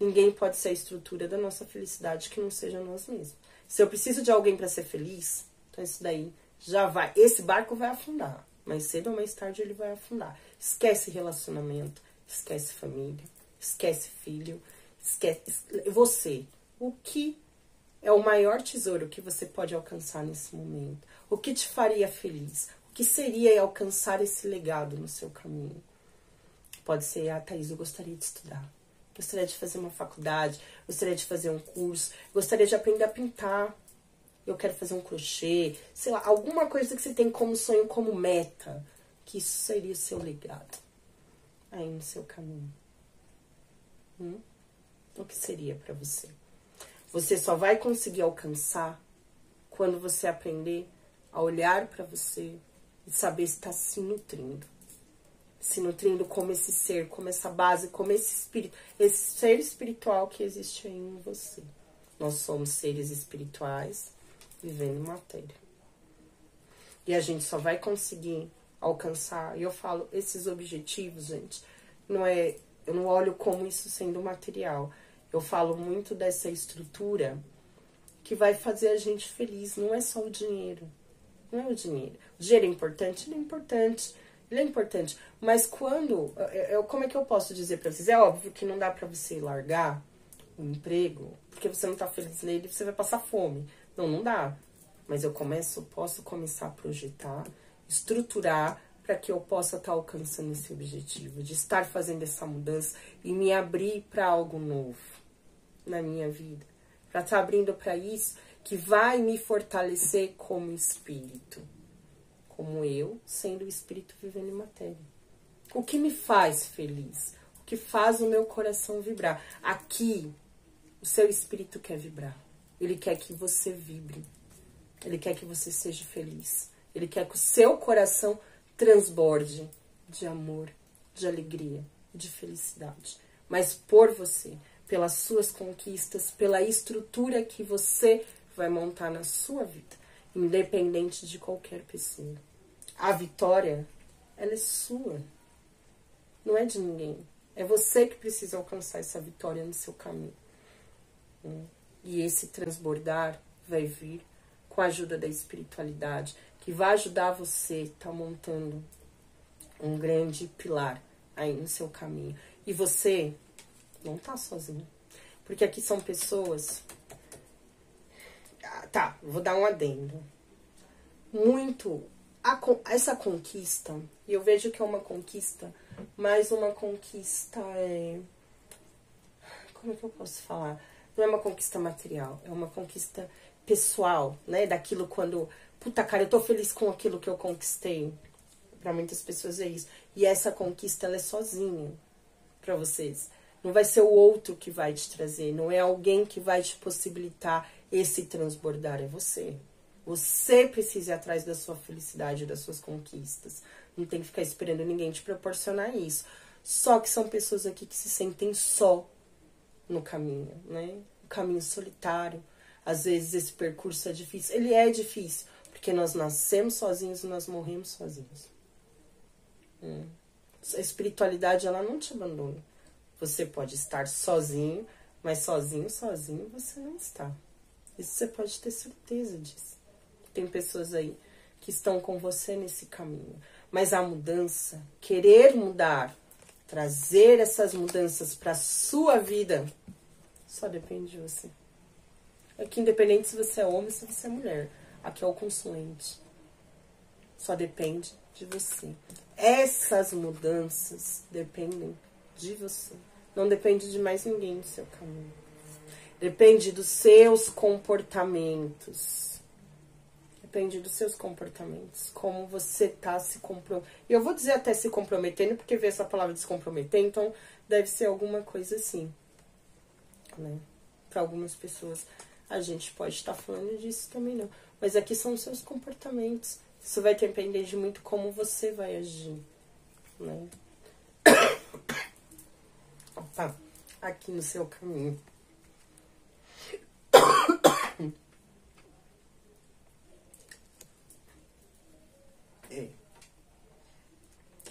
Ninguém pode ser a estrutura da nossa felicidade que não seja nós mesmos. Se eu preciso de alguém para ser feliz, então isso daí já vai. Esse barco vai afundar. Mais cedo ou mais tarde ele vai afundar. Esquece relacionamento, esquece família, esquece filho, esquece você. O que é o maior tesouro que você pode alcançar nesse momento? O que te faria feliz? O que seria alcançar esse legado no seu caminho? Pode ser, Thaís, eu gostaria de estudar. Gostaria de fazer uma faculdade, gostaria de fazer um curso, gostaria de aprender a pintar, eu quero fazer um crochê, sei lá, alguma coisa que você tem como sonho, como meta, que isso seria o seu legado aí no seu caminho. O que seria pra você? Você só vai conseguir alcançar quando você aprender a olhar pra você e saber se está se nutrindo. Se nutrindo como esse ser, como essa base, como esse espírito, esse ser espiritual que existe aí em você. Nós somos seres espirituais vivendo em matéria. E a gente só vai conseguir alcançar, e eu falo, esses objetivos, gente, eu não olho como isso sendo material. Eu falo muito dessa estrutura que vai fazer a gente feliz, não é só o dinheiro. Não é o dinheiro. O dinheiro é importante? Ele é importante. Ele é importante, mas quando... como é que eu posso dizer pra vocês? É óbvio que não dá pra você largar um emprego, porque você não tá feliz nele, você vai passar fome. Não dá. Mas eu posso começar a projetar, estruturar, para que eu possa estar alcançando esse objetivo, de estar fazendo essa mudança e me abrir para algo novo na minha vida. Para estar abrindo para isso que vai me fortalecer como espírito. Como eu, sendo o espírito vivendo em matéria. O que me faz feliz? O que faz o meu coração vibrar? Aqui, o seu espírito quer vibrar. Ele quer que você vibre. Ele quer que você seja feliz. Ele quer que o seu coração transborde de amor, de alegria, de felicidade. Mas por você, pelas suas conquistas, pela estrutura que você vai montar na sua vida. Independente de qualquer pessoa. A vitória, ela é sua. Não é de ninguém. É você que precisa alcançar essa vitória no seu caminho. E esse transbordar vai vir com a ajuda da espiritualidade, que vai ajudar você a estar montando um grande pilar aí no seu caminho. E você não tá sozinho. Porque aqui são pessoas... Tá, vou dar um adendo. Essa conquista, e eu vejo que é uma conquista mais uma conquista como é que eu posso falar? Não é uma conquista material, é uma conquista pessoal, né? Daquilo quando, puta cara, eu tô feliz com aquilo que eu conquistei. Pra muitas pessoas é isso. E essa conquista, ela é sozinha pra vocês. Não vai ser o outro que vai te trazer, não é alguém que vai te possibilitar esse transbordar, é você. Você precisa ir atrás da sua felicidade, das suas conquistas. Não tem que ficar esperando ninguém te proporcionar isso. Só que são pessoas aqui que se sentem só no caminho, né? O caminho solitário. Às vezes esse percurso é difícil. Ele é difícil, porque nós nascemos sozinhos e nós morremos sozinhos. A espiritualidade, ela não te abandona. Você pode estar sozinho, mas sozinho você não está. Isso você pode ter certeza disso. Tem pessoas aí que estão com você nesse caminho. Mas a mudança, querer mudar, trazer essas mudanças para a sua vida, só depende de você. Aqui, independente se você é homem ou se você é mulher, aqui é o consulente. Só depende de você. Essas mudanças dependem de você. Não depende de mais ninguém no seu caminho. Depende dos seus comportamentos. Depende dos seus comportamentos. Como você tá se comprometendo. E eu vou dizer até se comprometendo, porque ver essa palavra de se comprometer, então deve ser alguma coisa assim. Né? Para algumas pessoas, a gente pode estar falando disso também não. Mas aqui são os seus comportamentos. Isso vai depender de muito como você vai agir. Né? Opa, aqui no seu caminho.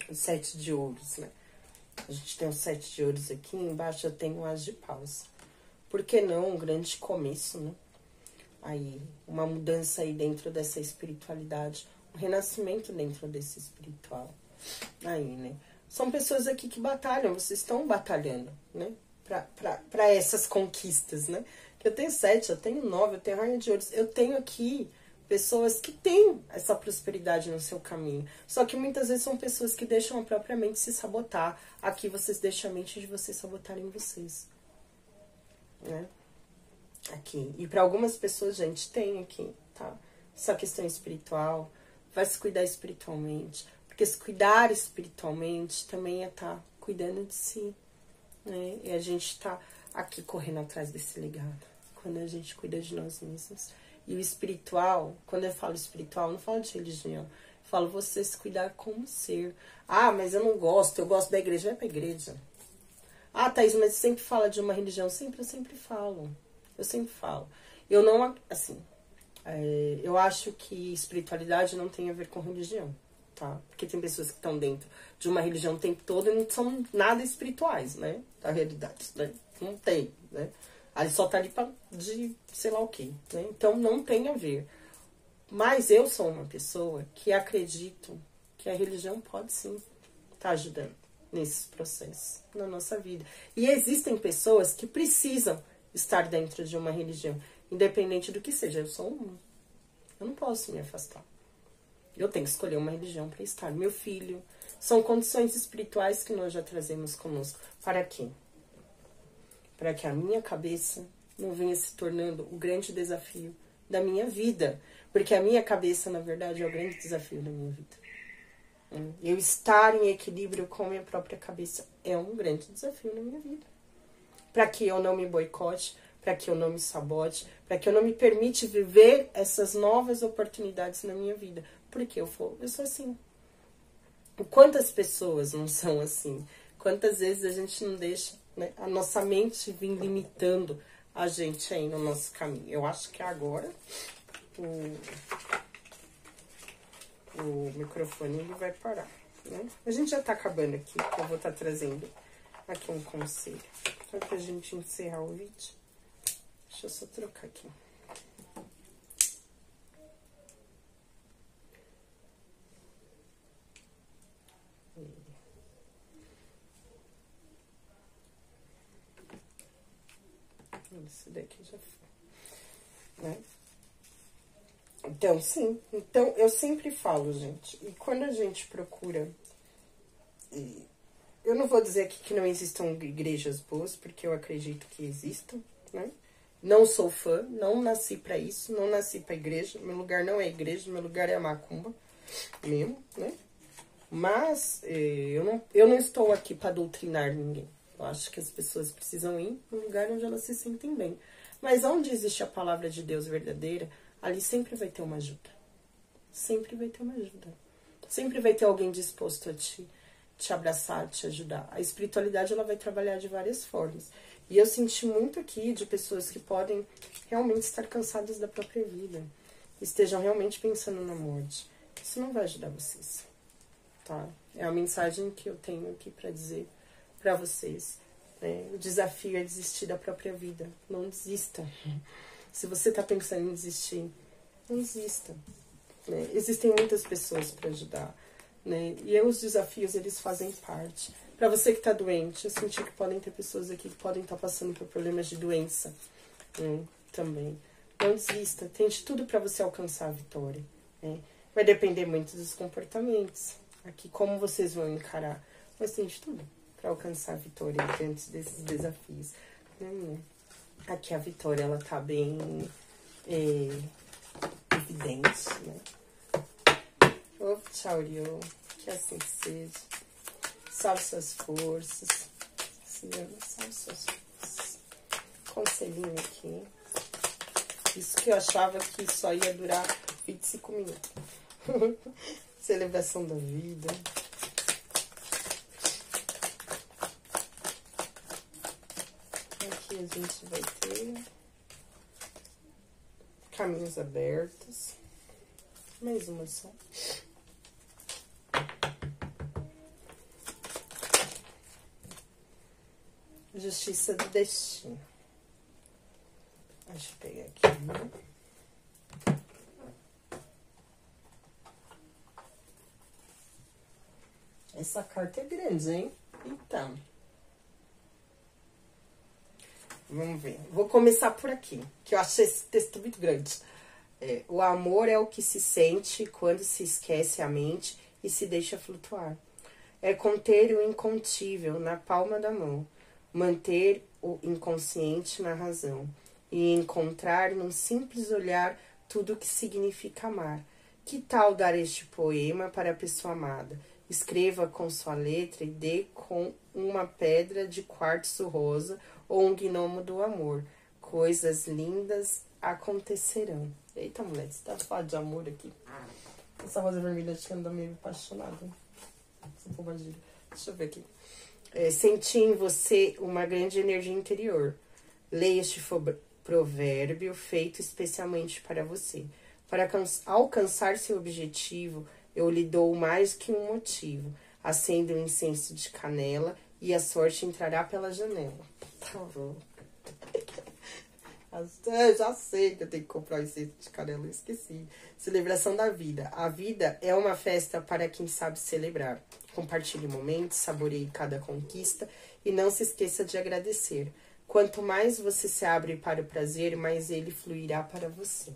O 7 de ouros, né? A gente tem o 7 de ouros aqui, embaixo eu tenho o as de paus. Por que não um grande começo, né? Aí, uma mudança aí dentro dessa espiritualidade, um renascimento dentro desse espiritual. Aí, né? São pessoas aqui que batalham, vocês estão batalhando, né? Pra essas conquistas, né? Eu tenho 7, eu tenho 9, eu tenho rainha de ouros. Eu tenho aqui pessoas que têm essa prosperidade no seu caminho. Só que muitas vezes são pessoas que deixam a própria mente se sabotar. Aqui vocês deixam a mente de vocês sabotarem vocês. Né? Aqui. E para algumas pessoas, gente, tem aqui, tá? Essa questão espiritual. Vai se cuidar espiritualmente. Porque se cuidar espiritualmente também é estar cuidando de si. Né? E a gente tá aqui correndo atrás desse legado. Quando a gente cuida de nós mesmos. E o espiritual, quando eu falo espiritual, não falo de religião. Eu falo você se cuidar como ser. Ah, mas eu não gosto, eu gosto da igreja. Vai pra igreja. Ah, Thaís, mas você sempre fala de uma religião. Eu sempre falo. Eu sempre falo. Eu não, assim, eu acho que espiritualidade não tem a ver com religião, tá? Porque tem pessoas que estão dentro de uma religião o tempo todo e não são nada espirituais, né? Da realidade, né? Não tem, né? Aí só tá ali de sei lá o quê, né? Então não tem a ver. Mas eu sou uma pessoa que acredito que a religião pode sim estar ajudando nesses processos na nossa vida. E existem pessoas que precisam estar dentro de uma religião, independente do que seja. Eu sou uma. Eu não posso me afastar. Eu tenho que escolher uma religião para estar. Meu filho. São condições espirituais que nós já trazemos conosco. Para quê? Para que a minha cabeça não venha se tornando o grande desafio da minha vida. Porque a minha cabeça, na verdade, é o grande desafio da minha vida. Eu estar em equilíbrio com a minha própria cabeça é um grande desafio na minha vida. Para que eu não me boicote, para que eu não me sabote, para que eu não me permita viver essas novas oportunidades na minha vida. Porque eu sou assim. Quantas pessoas não são assim? Quantas vezes a gente não deixa, né, a nossa mente vir limitando a gente aí no nosso caminho? Eu acho que agora o microfone ele vai parar, né? A gente já tá acabando aqui, eu vou estar trazendo aqui um conselho. Só pra gente encerrar o vídeo. Deixa eu só trocar aqui. Esse daqui já foi, né? Então, sim. Então, eu sempre falo, gente. E quando a gente procura eu não vou dizer aqui que não existam igrejas boas, porque eu acredito que existam, né? Não sou fã, não nasci pra isso, não nasci pra igreja. Meu lugar não é igreja, meu lugar é a macumba mesmo, né? Mas eu não estou aqui pra doutrinar ninguém. Eu acho que as pessoas precisam ir no lugar onde elas se sentem bem. Mas onde existe a palavra de Deus verdadeira, ali sempre vai ter uma ajuda. Sempre vai ter uma ajuda. Sempre vai ter alguém disposto a te abraçar, te ajudar. A espiritualidade, ela vai trabalhar de várias formas. E eu senti muito aqui de pessoas que podem realmente estar cansadas da própria vida. Estejam realmente pensando na morte. Isso não vai ajudar vocês, tá? É a mensagem que eu tenho aqui pra dizer pra vocês. Né? O desafio é desistir da própria vida. Não desista. Se você tá pensando em desistir, não desista. Né? Existem muitas pessoas para ajudar, né? E os desafios, eles fazem parte. Para você que está doente, eu senti que podem ter pessoas aqui que podem estar passando por problemas de doença, né? Também. Não desista, tente tudo para você alcançar a vitória, né? Vai depender muito dos comportamentos, aqui como vocês vão encarar, mas tente tudo para alcançar a vitória diante desses desafios, né? Aqui a vitória, ela tá bem evidente, né? Ô, Tchaurio, que assim seja. Salve suas forças. Senhor, salve suas forças. Conselhinho aqui. Isso que eu achava que só ia durar 25 minutos. Celebração da vida. Aqui a gente vai ter caminhos abertos. Mais uma só. Justiça do destino. Deixa eu pegar aqui, né? Essa carta é grande, hein? Então. Vamos ver. Vou começar por aqui, que eu achei esse texto muito grande. O amor é o que se sente quando se esquece a mente e se deixa flutuar. É conter o incontível na palma da mão, manter o inconsciente na razão e encontrar num simples olhar tudo o que significa amar. Que tal dar este poema para a pessoa amada? Escreva com sua letra e dê com uma pedra de quartzo rosa ou um gnomo do amor. Coisas lindas acontecerão. Eita, mulher, você tá falando de amor aqui? Essa rosa vermelha acho que anda meio apaixonada. Essa bobagem. Deixa eu ver aqui. Senti em você uma grande energia interior. Leia este provérbio feito especialmente para você. Para alcançar seu objetivo, eu lhe dou mais que um motivo. Acenda um incenso de canela e a sorte entrará pela janela. Tá bom. Já sei que eu tenho que comprar o incenso de canela, eu esqueci. Celebração da vida. A vida é uma festa para quem sabe celebrar. Compartilhe momentos, saboreie cada conquista e não se esqueça de agradecer. Quanto mais você se abre para o prazer, mais ele fluirá para você.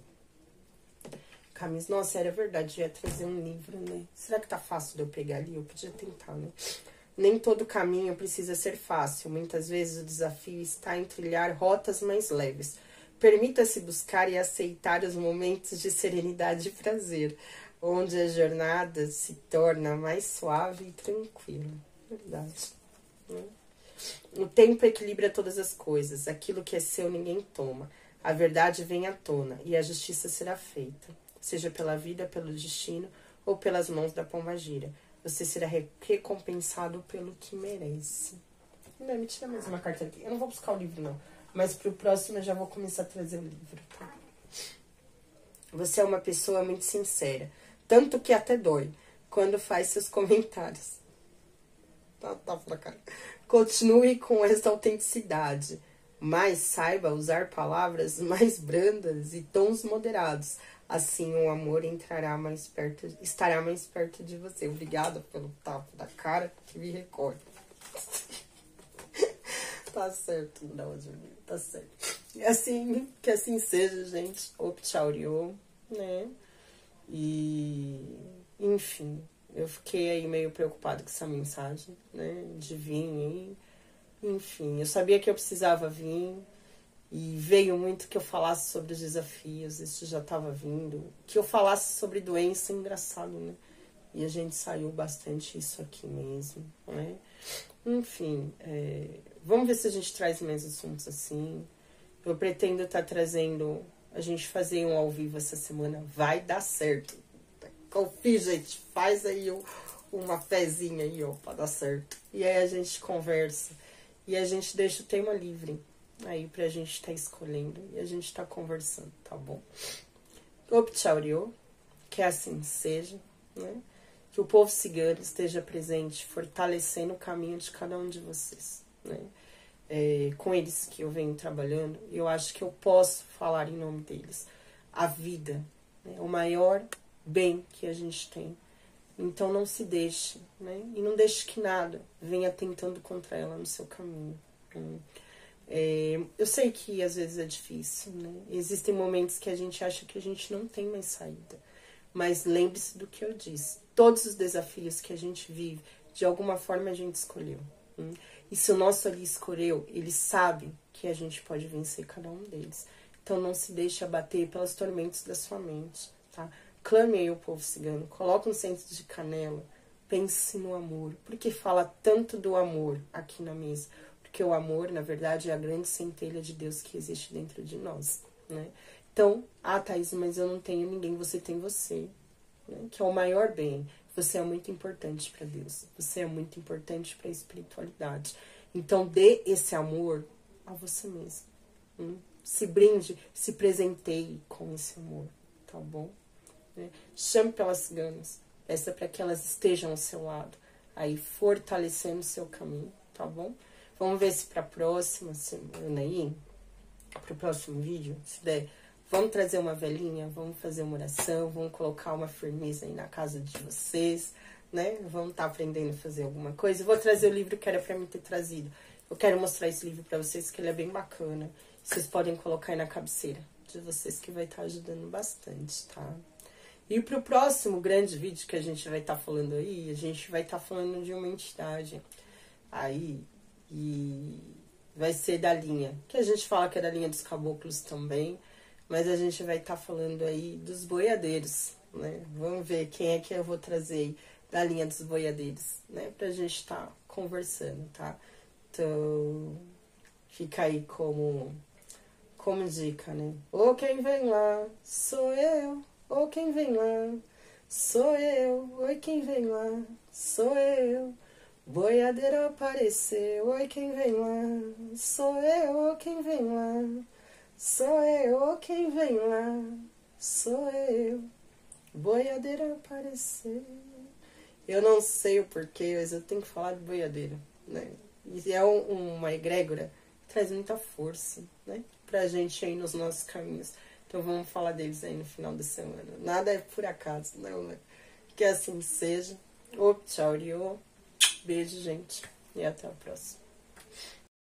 Camis, nossa, era verdade, eu ia trazer um livro, né? Será que tá fácil de eu pegar ali? Eu podia tentar, né? Nem todo caminho precisa ser fácil. Muitas vezes o desafio está em trilhar rotas mais leves. Permita-se buscar e aceitar os momentos de serenidade e prazer, onde a jornada se torna mais suave e tranquila. Verdade. Né? O tempo equilibra todas as coisas. Aquilo que é seu ninguém toma. A verdade vem à tona e a justiça será feita. Seja pela vida, pelo destino ou pelas mãos da pombagira. Você será recompensado pelo que merece. Não, me tira mais uma carta aqui. Eu não vou buscar o livro, não. Mas pro próximo eu já vou começar a trazer o livro, tá? Você é uma pessoa muito sincera. Tanto que até dói quando faz seus comentários. Tá pra cá. Continue com essa autenticidade. Mas saiba usar palavras mais brandas e tons moderados. Assim o amor estará mais perto de você. Obrigada pelo tapa da cara que me recorda. Tá certo, não, tá certo. Assim, que assim seja, gente. Opchauriô, né? E, enfim, Eu fiquei aí meio preocupada com essa mensagem, né? De vir aí. Enfim, eu sabia que eu precisava vir. E veio muito que eu falasse sobre os desafios, isso já estava vindo. Que eu falasse sobre doença, engraçado, né? E a gente saiu bastante isso aqui mesmo, né? Enfim, vamos ver se a gente traz mais assuntos assim. Eu pretendo estar trazendo, a gente fazer um ao vivo essa semana, vai dar certo. Confia, gente, faz aí uma fezinha aí, ó, pra dar certo. E aí a gente conversa e a gente deixa o tema livre aí pra gente estar escolhendo e a gente tá conversando, tá bom? Optaurio, que assim seja, né? Que o povo cigano esteja presente, fortalecendo o caminho de cada um de vocês, né? Com eles que eu venho trabalhando, eu acho que eu posso falar em nome deles. A vida, né? O maior bem que a gente tem. Então não se deixe, né? E não deixe que nada venha tentando contra ela no seu caminho. Eu sei que às vezes é difícil, né? Existem momentos que a gente acha que a gente não tem mais saída. Mas lembre-se do que eu disse. Todos os desafios que a gente vive, de alguma forma a gente escolheu. E se o nosso ali escolheu, ele sabe que a gente pode vencer cada um deles. Então não se deixe abater pelos tormentos da sua mente, tá? Clame aí o povo cigano, coloque um centro de canela, pense no amor. Por que fala tanto do amor aqui na mesa? Porque o amor, na verdade, é a grande centelha de Deus que existe dentro de nós, né? Então, Thaís, mas eu não tenho ninguém, você tem você, né? Que é o maior bem. Você é muito importante para Deus, você é muito importante para a espiritualidade. Então, dê esse amor a você mesmo. Se brinde, se presenteie com esse amor, tá bom? Chame pelas ciganas, peça para que elas estejam ao seu lado, aí fortalecendo o seu caminho, tá bom? Vamos ver se para a próxima semana aí, para o próximo vídeo, se der, vamos trazer uma velhinha, vamos fazer uma oração, vamos colocar uma firmeza aí na casa de vocês, né? Vamos estar aprendendo a fazer alguma coisa. Eu vou trazer o livro que era para mim ter trazido. Eu quero mostrar esse livro para vocês, que ele é bem bacana. Vocês podem colocar aí na cabeceira de vocês, que vai estar ajudando bastante, tá? E pro próximo grande vídeo que a gente vai estar falando aí, a gente vai estar falando de uma entidade aí, e vai ser da linha, que a gente fala que é da linha dos caboclos também, mas a gente vai estar falando aí dos boiadeiros, né? Vamos ver quem é que eu vou trazer aí da linha dos boiadeiros, né? Pra gente estar conversando, tá? Então, fica aí como dica, né? Ou quem vem lá, sou eu. Ou quem vem lá, sou eu. Oi, quem vem lá, sou eu. Boiadeiro apareceu. Oi, quem vem lá, sou eu. Ou quem vem lá, sou eu. Ou quem vem lá, sou eu. Boiadeiro apareceu. Eu não sei o porquê, mas eu tenho que falar de boiadeiro, né? E é uma egrégora que traz muita força, né? Pra gente aí nos nossos caminhos. Então vamos falar deles aí no final da semana. Nada é por acaso, não, né? Que assim seja. Tchau, beijo, gente. E até a próxima.